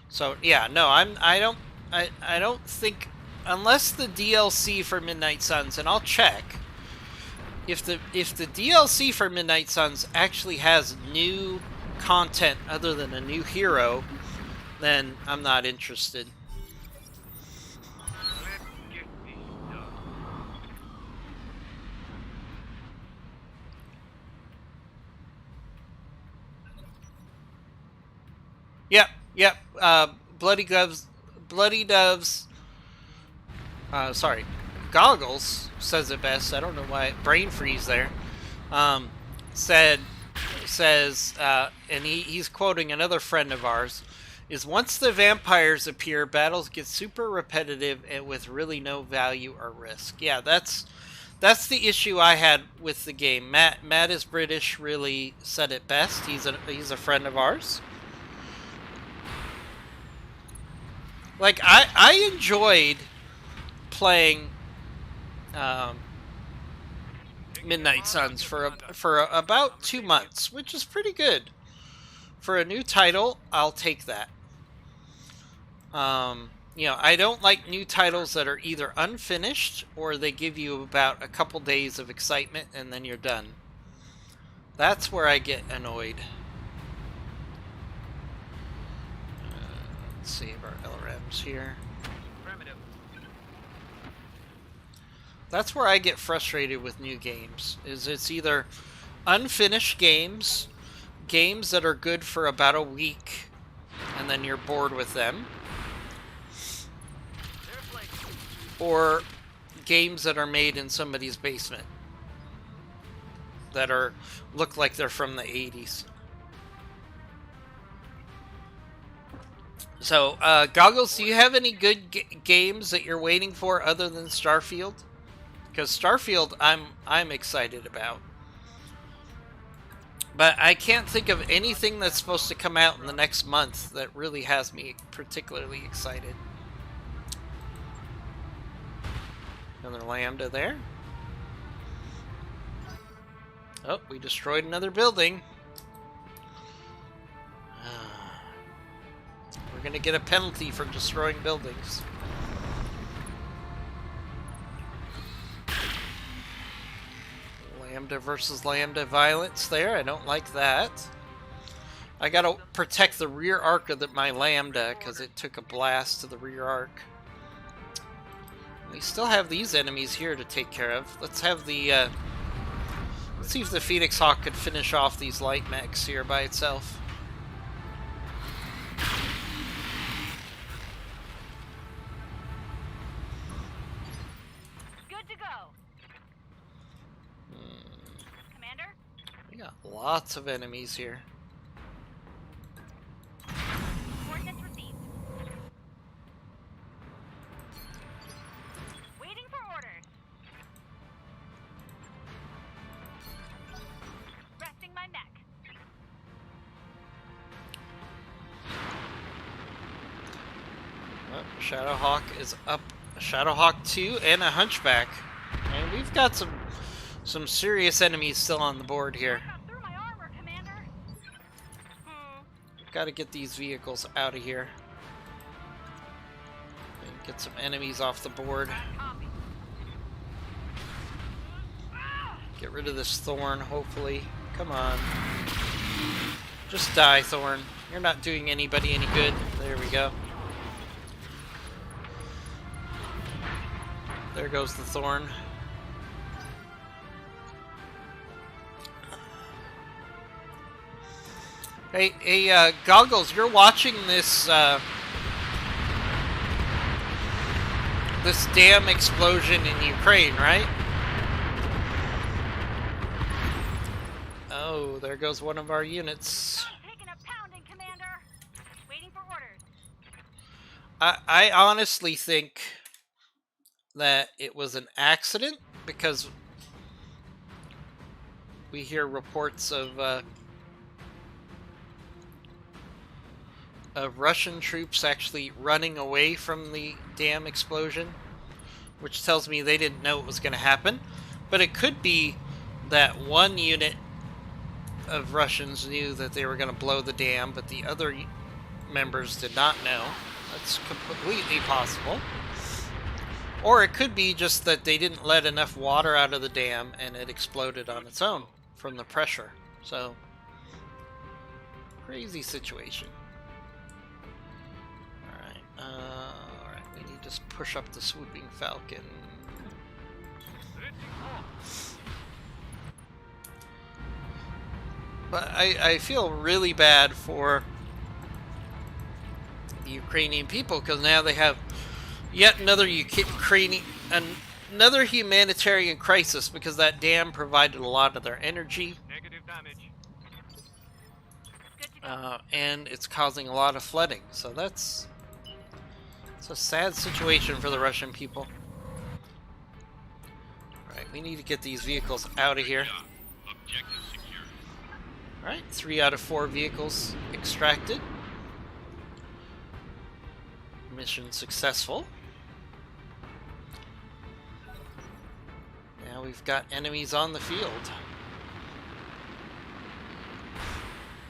So yeah, no, I don't I don't think, unless the DLC for Midnight Suns, and I'll check. If the DLC for Midnight Suns actually has new content other than a new hero, then I'm not interested. Let's get this done. Yep. Bloody Doves. Sorry, Goggles says it best. I don't know why. Brain freeze there. Says, and he's quoting another friend of ours, is once the vampires appear, battles get super repetitive and with really no value or risk. Yeah, that's the issue I had with the game. Matt is British really said it best. He's a friend of ours. Like, I enjoyed playing Midnight Suns for about 2 months, which is pretty good. For a new title, I'll take that. You know, I don't like new titles that are either unfinished or they give you about a couple days of excitement and then you're done. That's where I get annoyed. Let's save our LRMs here. Affirmative. That's where I get frustrated with new games. Is it's either unfinished games, games that are good for about a week, and then you're bored with them, or games that are made in somebody's basement that look like they're from the 80s. So, Goggles, do you have any good games that you're waiting for other than Starfield? Because Starfield, I'm excited about. But I can't think of anything that's supposed to come out in the next month that really has me particularly excited. Another Lambda there. Oh, we destroyed another building. We're gonna get a penalty for destroying buildings. Lambda versus Lambda violence there. I don't like that. I gotta protect the rear arc of my Lambda because it took a blast to the rear arc. We still have these enemies here to take care of. Let's have the, let's see if the Phoenix Hawk could finish off these light mechs here by itself. Good to go. Commander? We got lots of enemies here. Coordinates received. Waiting for orders. Resting my mech. Oh, Shadowhawk is up. Shadowhawk 2 and a Hunchback. And we've got some serious enemies still on the board here. Got through my armor, Commander. Got to get these vehicles out of here. And get some enemies off the board. Copy. Get rid of this Thorn, hopefully. Come on. Just die, Thorn. You're not doing anybody any good. There we go. There goes the Thorn. Hey, Goggles, you're watching this, this dam explosion in Ukraine, right? Oh, there goes one of our units. Taking a pounding, Commander. Waiting for orders. I honestly think that it was an accident because we hear reports of Russian troops actually running away from the dam explosion, which tells me they didn't know it was going to happen. But it could be that one unit of Russians knew that they were going to blow the dam, but the other members did not know. That's completely possible. Or it could be just that they didn't let enough water out of the dam and it exploded on its own from the pressure. So, crazy situation. Alright, we need to push up the swooping falcon. But I feel really bad for the Ukrainian people because now they have yet another another humanitarian crisis because that dam provided a lot of their energy. Negative damage. Good to go. And it's causing a lot of flooding. So it's a sad situation for the Russian people. Alright, we need to get these vehicles out of here. Objective secure. Alright, 3 out of 4 vehicles extracted. Mission successful. Now we've got enemies on the field.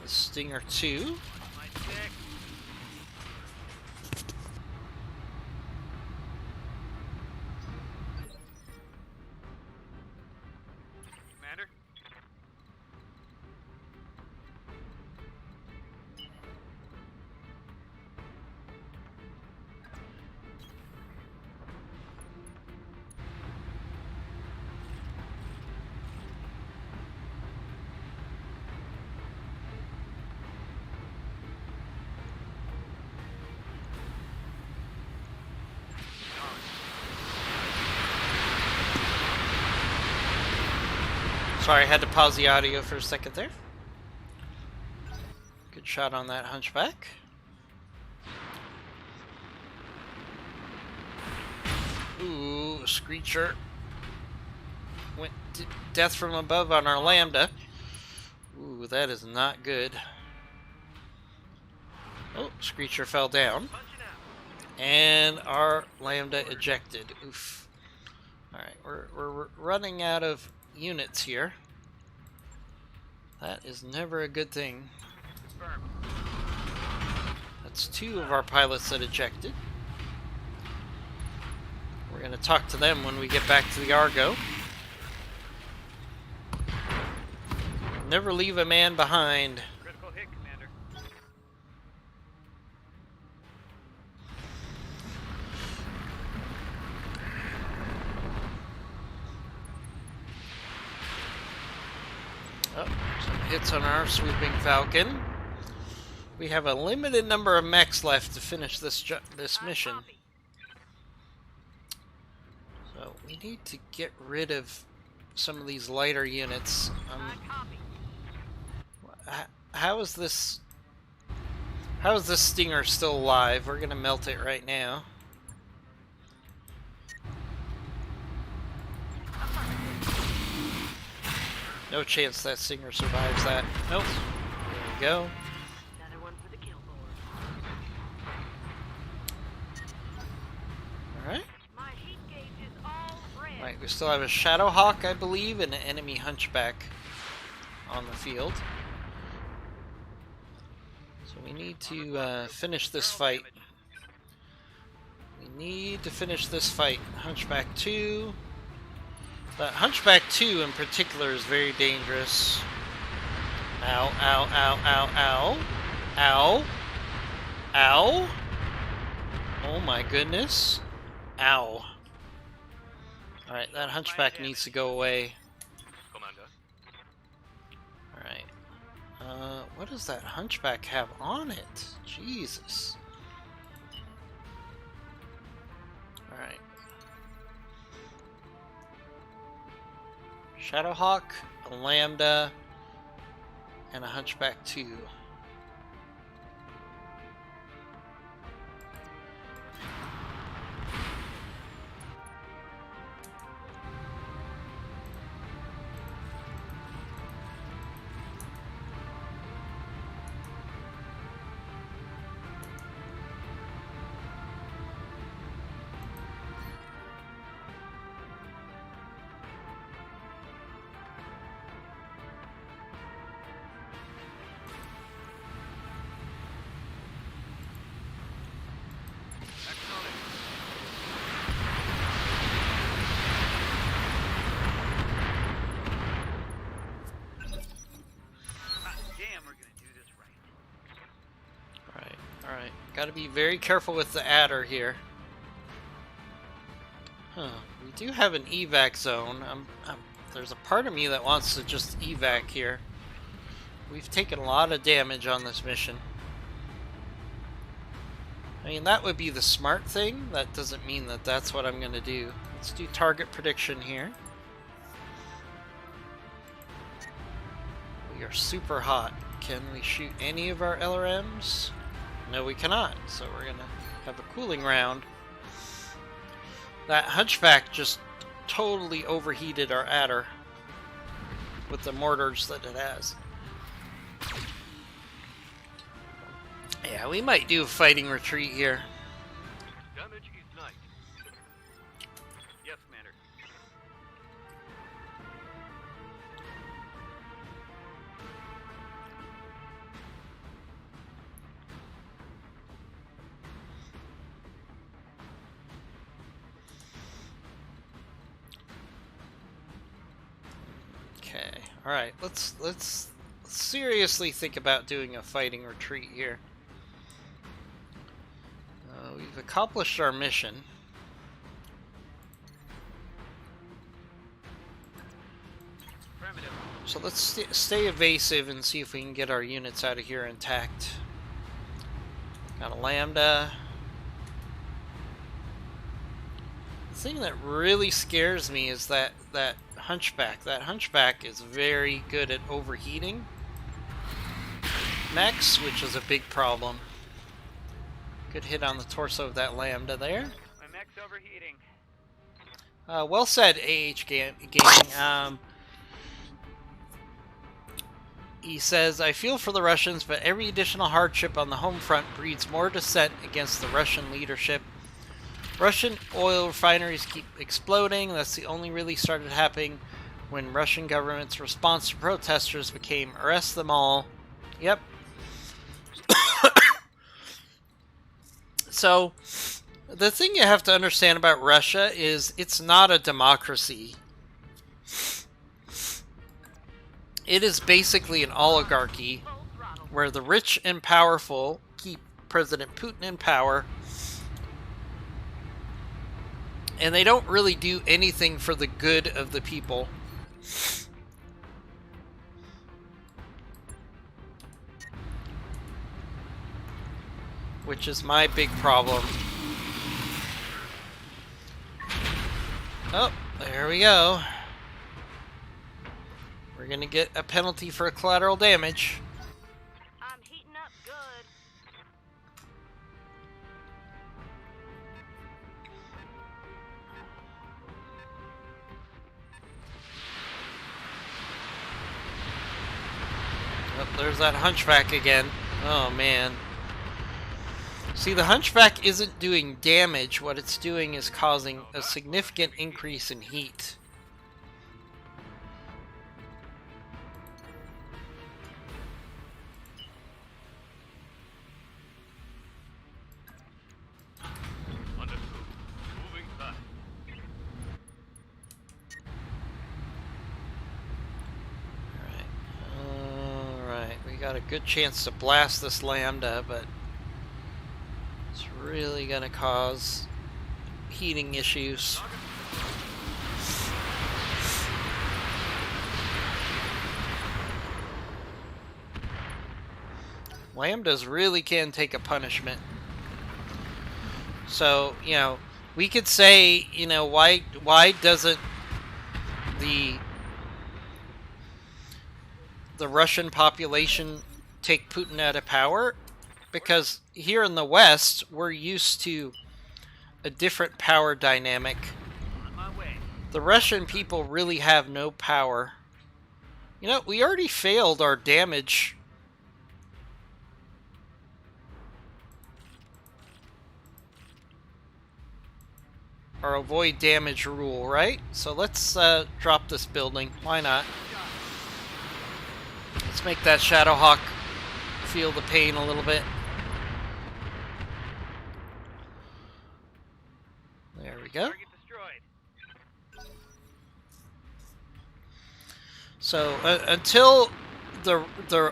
The Stinger 2. My stick. Commander? Sorry, I had to pause the audio for a second there. Good shot on that hunchback. Ooh, a Screecher. Went death from above on our Lambda. Ooh, that is not good. Oh, Screecher fell down. Punching out. And our Lambda ejected. Oof. Alright, we're running out of units here. That is never a good thing. Confirmed. That's 2 of our pilots that ejected. We're going to talk to them when we get back to the Argo. Never leave a man behind. Critical hit, Commander. Oh, some hits on our swooping Falcon. We have a limited number of mechs left to finish this mission. Copy. So we need to get rid of some of these lighter units. Copy. How is this Stinger still alive? We're gonna melt it right now. No chance that Stinger survives that. Nope. There we go. Another one for the kill board. Alright. My heat gauge is all red. Right, we still have a Shadowhawk, I believe, and an enemy Hunchback on the field. So we need to finish this fight. We need to finish this fight. Hunchback 2. But Hunchback 2 in particular is very dangerous. Ow, ow, ow, ow, ow. Ow. Ow. Oh my goodness. Ow. Alright, that Hunchback needs to go away. Commander. Alright. What does that Hunchback have on it? Jesus. Alright. Shadowhawk, a Lambda, and a Hunchback 2. Gotta be very careful with the adder here. Huh. We do have an evac zone. There's a part of me that wants to just evac here. We've taken a lot of damage on this mission. I mean, that would be the smart thing. That doesn't mean that that's what I'm going to do. Let's do target prediction here. We are super hot. Can we shoot any of our LRMs? No, we cannot. So we're going to have a cooling round. That Hunchback just totally overheated our adder with the mortars that it has. Yeah, we might do a fighting retreat here. Damage is nice. Yes, Commander. Okay. All right. Let's seriously think about doing a fighting retreat here. We've accomplished our mission. Affirmative. So let's stay evasive and see if we can get our units out of here intact. Got a Lambda. The thing that really scares me is that Hunchback. That Hunchback is very good at overheating mechs, which is a big problem. Good hit on the torso of that Lambda there. My mech's overheating. Well said, Gaming. He says, I feel for the Russians, but every additional hardship on the home front breeds more dissent against the Russian leadership. Russian oil refineries keep exploding. That's the only really started happening when Russian government's response to protesters became arrest them all. Yep. So, the thing you have to understand about Russia is it's not a democracy. It is basically an oligarchy where the rich and powerful keep President Putin in power, and they don't really do anything for the good of the people. Which is my big problem. Oh, there we go. We're gonna get a penalty for collateral damage. I'm heating up good. Oh, there's that Hunchback again. Oh man. See, the Hunchback isn't doing damage. What it's doing is causing a significant increase in heat. Understood. Moving fast. Alright, we got a good chance to blast this Lambda, but it's really gonna cause heating issues. Lambdas really can take a punishment. So, you know, we could say, you know, why doesn't the Russian population take Putin out of power? Because here in the West, we're used to a different power dynamic. On my way. The Russian people really have no power. You know, we already failed our damage. Our avoid damage rule, right? So let's drop this building. Why not? Let's make that Shadowhawk feel the pain a little bit. There we go. Target destroyed. So until the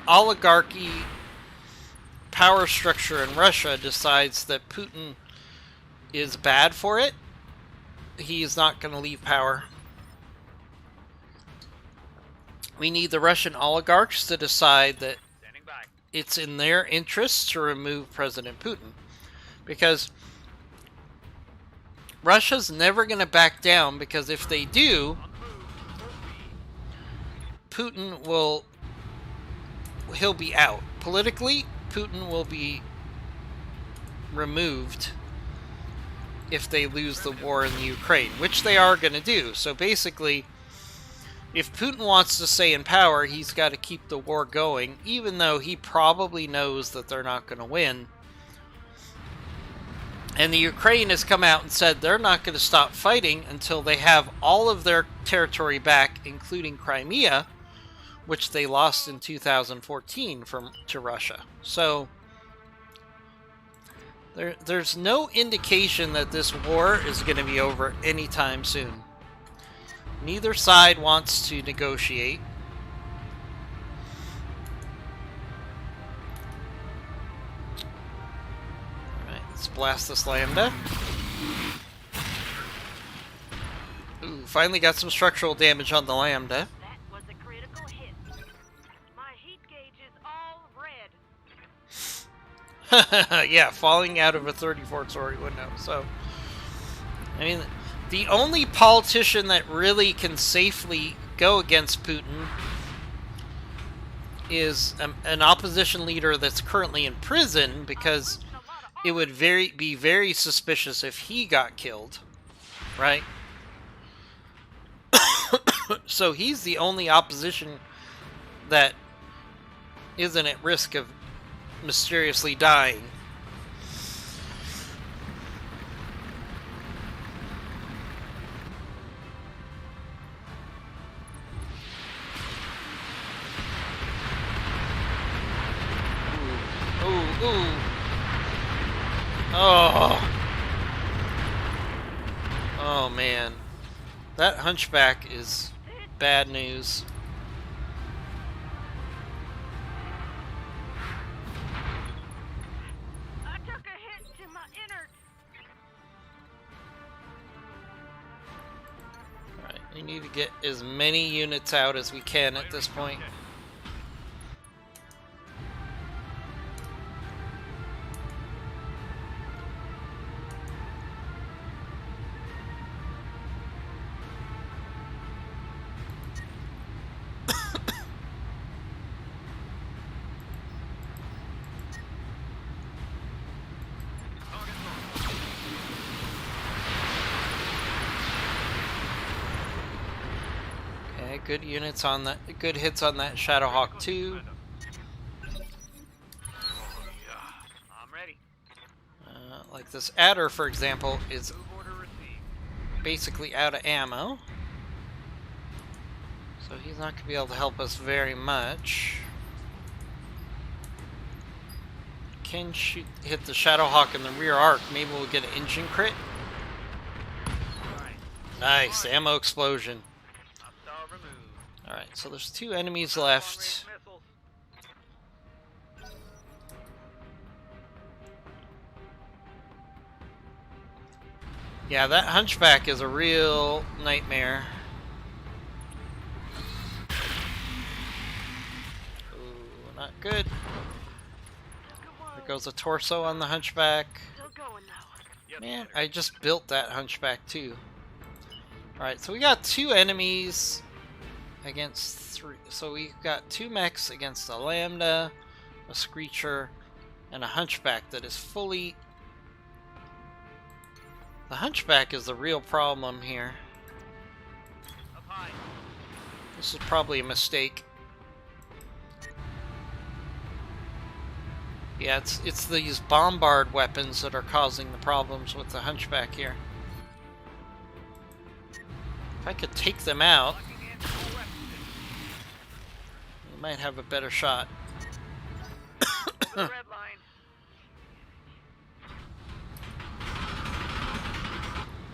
oligarchy power structure in Russia decides that Putin is bad for it, he is not going to leave power. We need the Russian oligarchs to decide that Standing by. it's in their interest to remove President Putin. Because Russia's never going to back down, because if they do, On the move. Full speed. Putin he'll be out. Politically, Putin will be removed if they lose the war in the Ukraine, which they are going to do. So basically, if Putin wants to stay in power, he's got to keep the war going, even though he probably knows that they're not going to win. And the Ukraine has come out and said they're not going to stop fighting until they have all of their territory back, including Crimea, which they lost in 2014 to Russia. So there's no indication that this war is going to be over anytime soon. Neither side wants to negotiate. Alright, let's blast this Lambda. Ooh, finally got some structural damage on the Lambda. That was a critical hit. My heat gauge is all red. Yeah, falling out of a 34-story window. So, I mean, the only politician that really can safely go against Putin is an opposition leader that's currently in prison, because it would be very suspicious if he got killed, right? So he's the only opposition that isn't at risk of mysteriously dying. Ooh, ooh. Oh. Oh man. That hunchback is bad news. I took a hit to my innards. Alright, we need to get as many units out as we can at this point. Good units on that. Good hits on that Shadowhawk 2. I'm ready. Like this Adder, for example, is Move order received. basically out of ammo, so he's not going to be able to help us very much. Can hit the Shadowhawk in the rear arc. Maybe we'll get an engine crit. Right. Nice ammo explosion. Hostile removed. Alright, so there's 2 enemies left. Long-range missiles. Yeah, that hunchback is a real nightmare. Ooh, not good. There goes a torso on the hunchback. Still going though. Yes, Man, sir. I just built that hunchback too. Alright, so we got 2 enemies against 3. So we've got 2 mechs against a Lambda, a Screecher, and a hunchback that is fully... The hunchback is the real problem here. Up high. This is probably a mistake. Yeah, it's these bombard weapons that are causing the problems with the hunchback here. If I could take them out, Locking in full weapons. we might have a better shot. To the red line.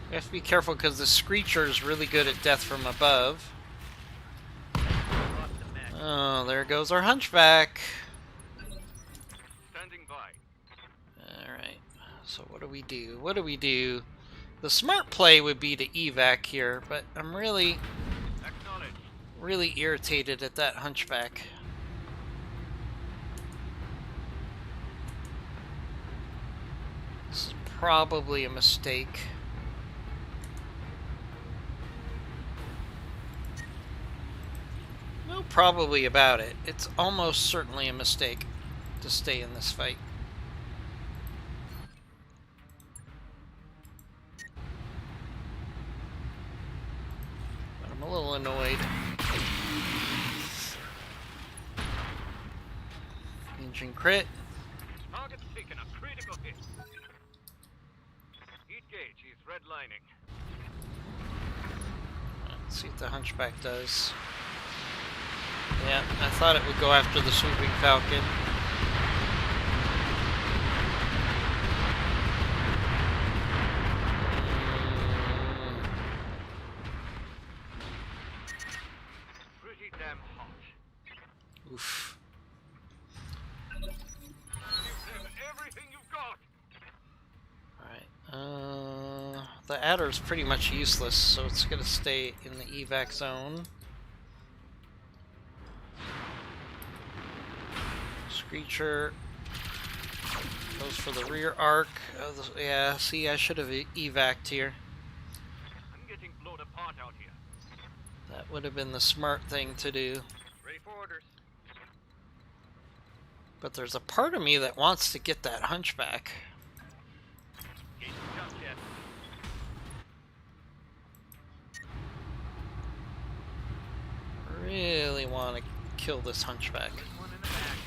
We have to be careful because the Screecher is really good at death from above. Lost the mech. Oh, there goes our hunchback. Standing by. So what do we do? What do we do? The smart play would be to evac here, but I'm really irritated at that hunchback. This is probably a mistake. No, probably about it. It's almost certainly a mistake to stay in this fight. But I'm a little annoyed. Engine crit. Target's taken a critical hit. Heat gauge is redlining. Let's see what the hunchback does. Yeah, I thought it would go after the swooping falcon. Pretty damn hot. Oof. Give them everything you've got. Alright, the adder's pretty much useless, so it's gonna stay in the evac zone. Screecher goes for the rear arc. Yeah, see, I should have evac'd here. I'm getting blown apart out here. That would have been the smart thing to do. Ready for orders. But there's a part of me that wants to get that hunchback. Gauge jump yet. Really want to kill this hunchback. One in the back.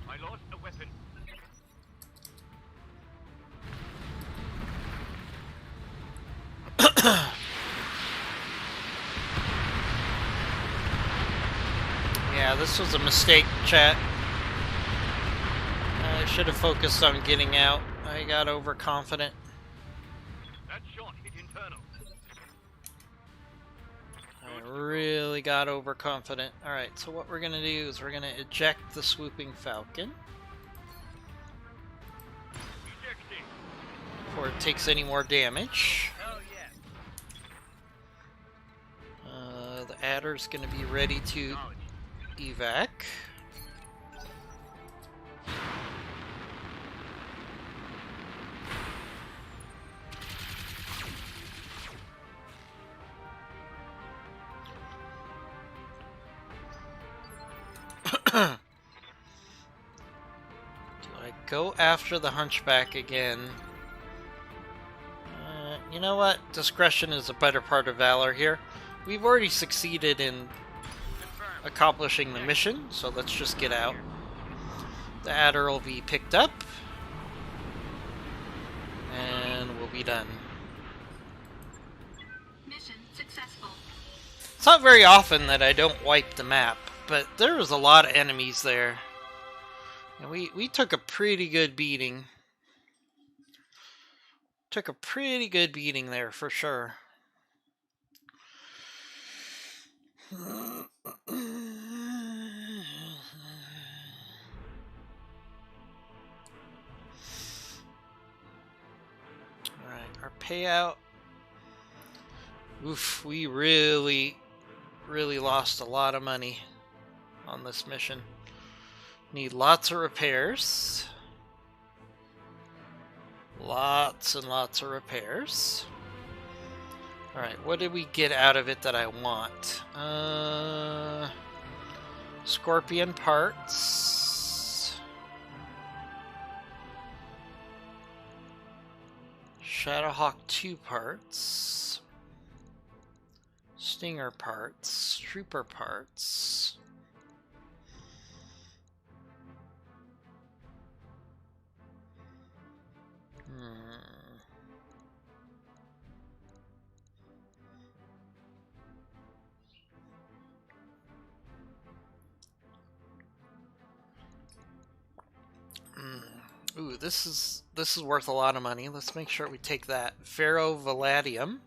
I lost a weapon. Yeah, this was a mistake, chat. I should have focused on getting out. I got overconfident. That shot hit internal. I really got overconfident. Alright, so what we're going to do is we're going to eject the swooping falcon Ejecting. before it takes any more damage. Oh yeah. The adder's going to be ready to Knowledge. evac. Do I go after the hunchback again? You know what? Discretion is a better part of valor here. We've already succeeded in Confirmed. accomplishing the mission, so let's just get out. The adder will be picked up, and we'll be done. Mission successful. It's not very often that I don't wipe the map, but there was a lot of enemies there. And we took a pretty good beating. Took a pretty good beating there, for sure. Alright, our payout. Oof, we really lost a lot of money on this mission. Need lots of repairs. Lots and lots of repairs. Alright, what did we get out of it that I want? Scorpion parts. Shadowhawk 2 parts. Stinger parts. Trooper parts. Ooh, this is worth a lot of money. Let's make sure we take that. Ferrovaladium.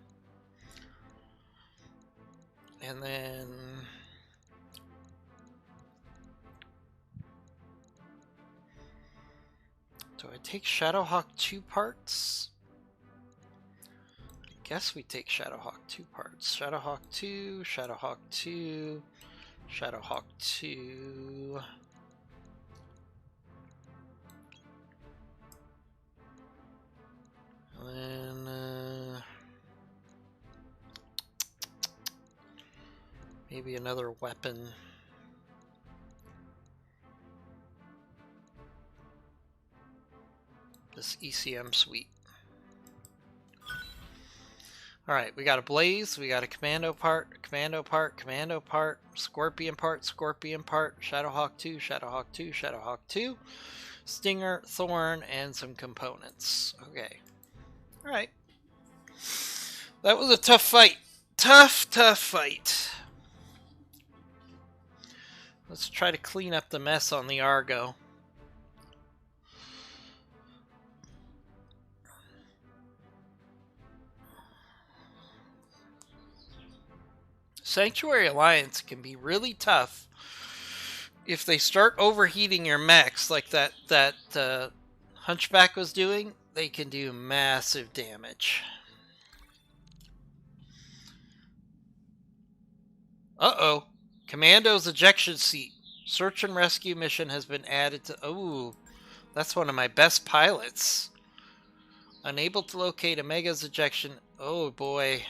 And then do I take Shadowhawk 2 parts? I guess we take Shadowhawk 2 parts. Shadowhawk 2, Shadowhawk 2, Shadowhawk 2. And then maybe another weapon. This ECM suite. Alright, we got a Blaze, we got a Commando part, Commando part, Commando part, Scorpion part, Scorpion part, Shadowhawk 2, Shadowhawk 2, Shadowhawk 2, Stinger, Thorn, and some components. Okay. Alright. That was a tough fight. Tough fight. Let's try to clean up the mess on the Argo. Sanctuary Alliance can be really tough if they start overheating your mechs like that Hunchback was doing. They can do massive damage. Uh-oh. Commando's ejection seat. Search and rescue mission has been added to... Oh, that's one of my best pilots. Unable to locate Omega's ejection... Oh, boy.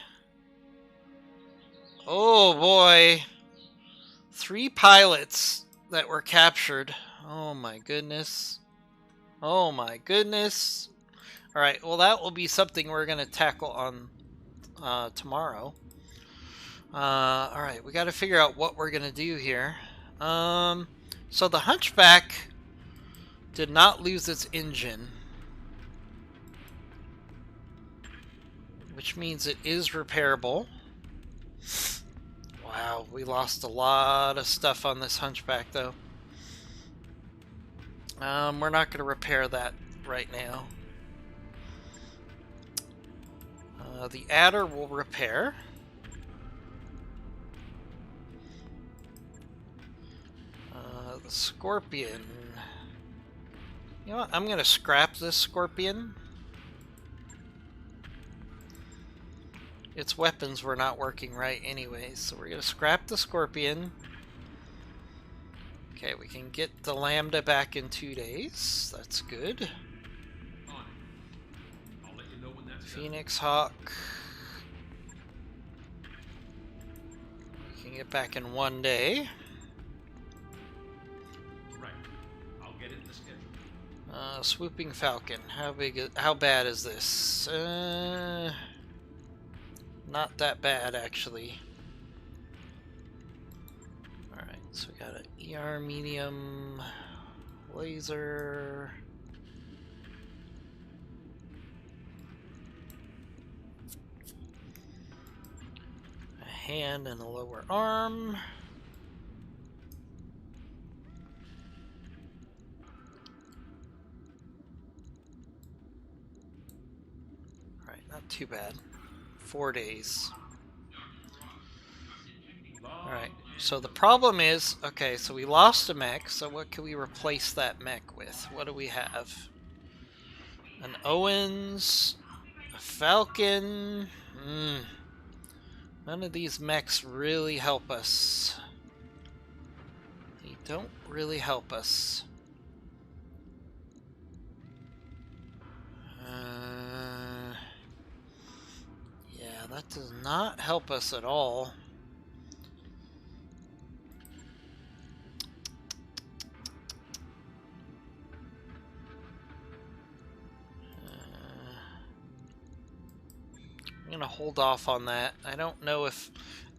Oh, boy. 3 pilots that were captured. Oh, my goodness. Oh, my goodness. Alright, well, that will be something we're going to tackle on tomorrow. Alright, we got to figure out what we're going to do here. So the Hunchback did not lose its engine, which means it is repairable. Wow, we lost a lot of stuff on this Hunchback, though. We're not going to repair that right now. The Adder will repair. The Scorpion. You know what? I'm going to scrap this Scorpion. Its weapons were not working right anyways, so we're going to scrap the Scorpion. Okay, we can get the Lambda back in 2 days. That's good. Phoenix Hawk. We can get back in 1 day. Right. I'll get it in the schedule. Swooping Falcon. How bad is this? Not that bad, actually. Alright, so we got an ER medium, laser. A hand and a lower arm. Alright, not too bad. 4 days. Alright, so the problem is, okay, so we lost a mech, so what can we replace that mech with? What do we have? An Owens, a Falcon. None of these mechs really help us. They don't really help us. Yeah, that does not help us at all. I'm going to hold off on that. I don't know if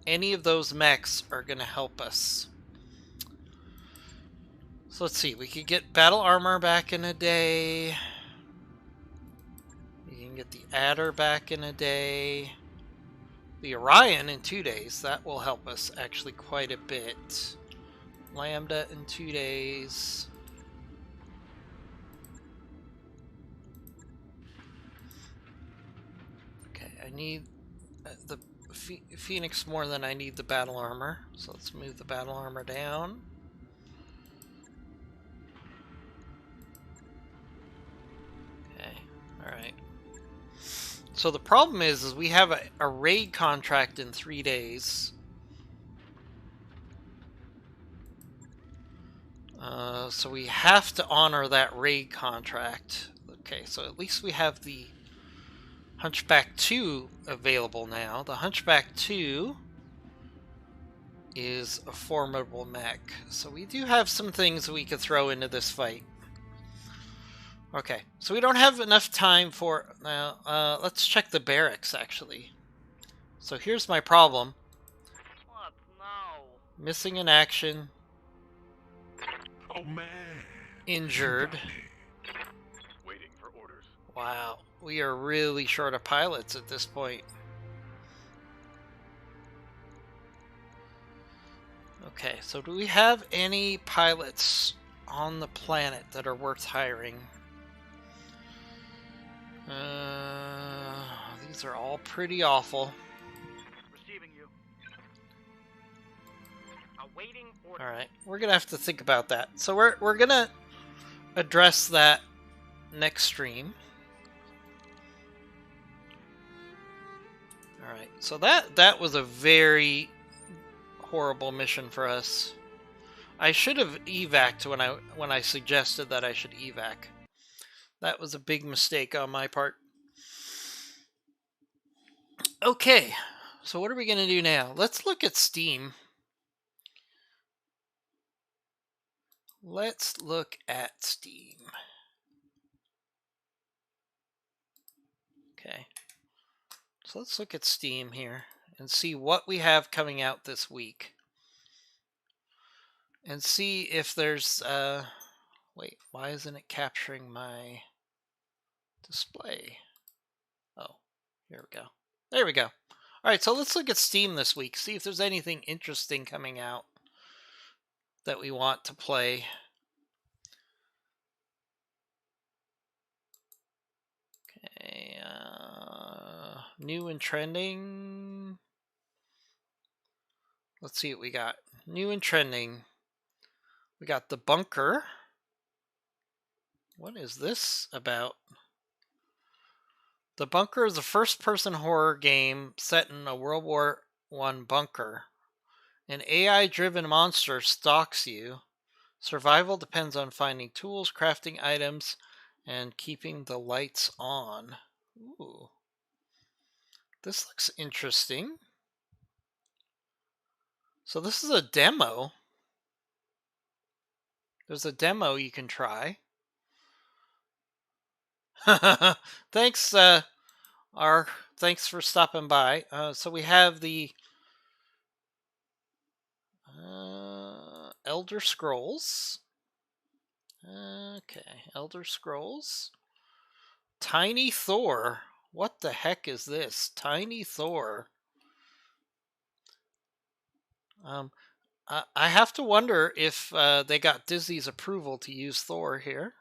any of those mechs are going to help us. So let's see. We could get battle armor back in a day. We can get the Adder back in a day. The Orion in 2 days. That will help us actually quite a bit. Lambda in 2 days. need the Phoenix more than I need the battle armor. So let's move the battle armor down. Okay, alright. So the problem is we have a raid contract in 3 days. So we have to honor that raid contract. Okay, so at least we have the Hunchback 2 available now. The Hunchback 2 is a formidable mech. So we do have some things we could throw into this fight. Okay, so we don't have enough time for... let's check the barracks, actually. So here's my problem. What now? Missing in action. Oh man. Injured. Waiting for orders. Wow, we are really short of pilots at this point. Okay, so do we have any pilots on the planet that are worth hiring? These are all pretty awful. Receiving you. Awaiting orders. All right, we're gonna have to think about that. So we're gonna address that next stream. All right, so that was a very horrible mission for us. I should have evac'd when I suggested that I should evac. That was a big mistake on my part. Okay, so what are we going to do now? Let's look at Steam. Let's look at Steam. Okay, so let's look at Steam here and see what we have coming out this week. And see if there's... wait, why isn't it capturing my display? Oh, here we go. There we go. All right, so let's look at Steam this week. See if there's anything interesting coming out that we want to play. Okay, new and trending. Let's see what we got. New and trending. We got The Bunker. What is this about? The Bunker is a first-person horror game set in a World War I bunker. An AI-driven monster stalks you. Survival depends on finding tools, crafting items, and keeping the lights on. Ooh. This looks interesting. So this is a demo. There's a demo you can try. Thanks, thanks for stopping by. So we have the Elder Scrolls. Okay, Elder Scrolls. Tiny Thor. What the heck is this? Tiny Thor. I have to wonder if they got Disney's approval to use Thor here.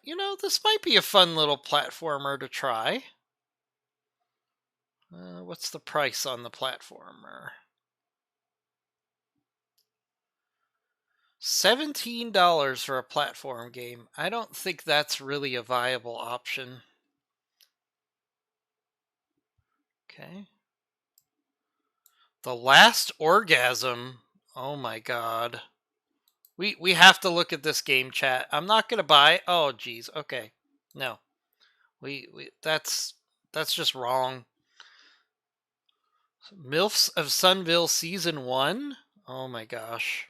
You know, this might be a fun little platformer to try. What's the price on the platformer? $17 for a platform game. I don't think that's really a viable option. Okay. The Last Orgasm. Oh my god. We have to look at this game, chat. I'm not gonna buy. Oh geez. Okay. No. We that's just wrong. MILFs of Sunville Season 1? Oh my gosh.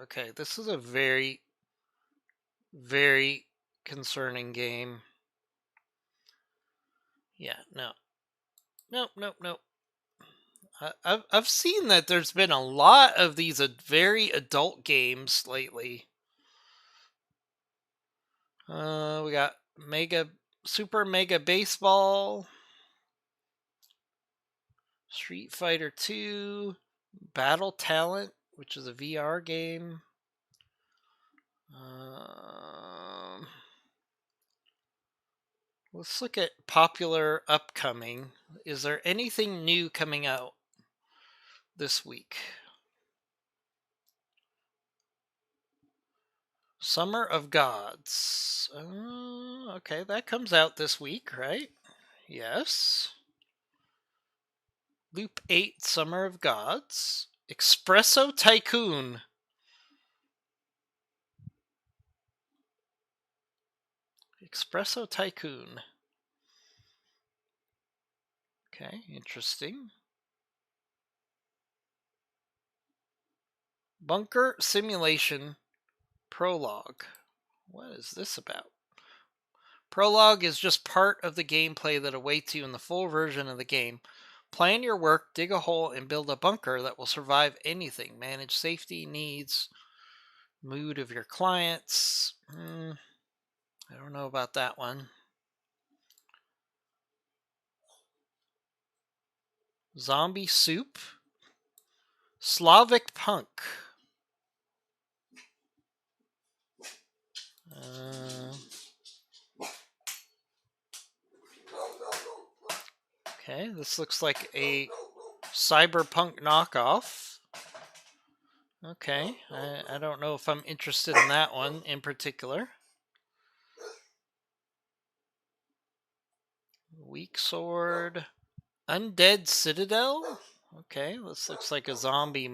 Okay, this is a very, very concerning game. Yeah, no. Nope. I've seen that there's been a lot of these very adult games lately. We got Super Mega Baseball, Street Fighter 2, Battle Talent, which is a VR game. Let's look at popular upcoming. Is there anything new coming out this week? Summer of Gods. Okay, that comes out this week, right? Yes. Loop 8, Summer of Gods. Espresso Tycoon. Espresso Tycoon. Okay, interesting. Bunker Simulation Prologue. What is this about? Prologue is just part of the gameplay that awaits you in the full version of the game. Plan your work, dig a hole, and build a bunker that will survive anything. Manage safety needs, mood of your clients. I don't know about that one. Zombie Soup. Slavic Punk. Okay, this looks like a cyberpunk knockoff. Okay, I don't know if I'm interested in that one in particular. Weak Sword. Undead Citadel? Okay, this looks like a zombie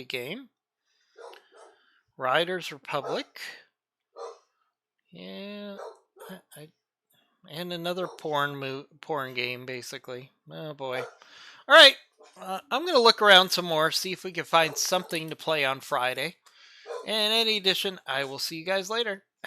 game. Riders Republic. Yeah, and another porn game, basically. Oh boy. All right, I'm gonna look around some more, see if we can find something to play on Friday. And in addition, I will see you guys later.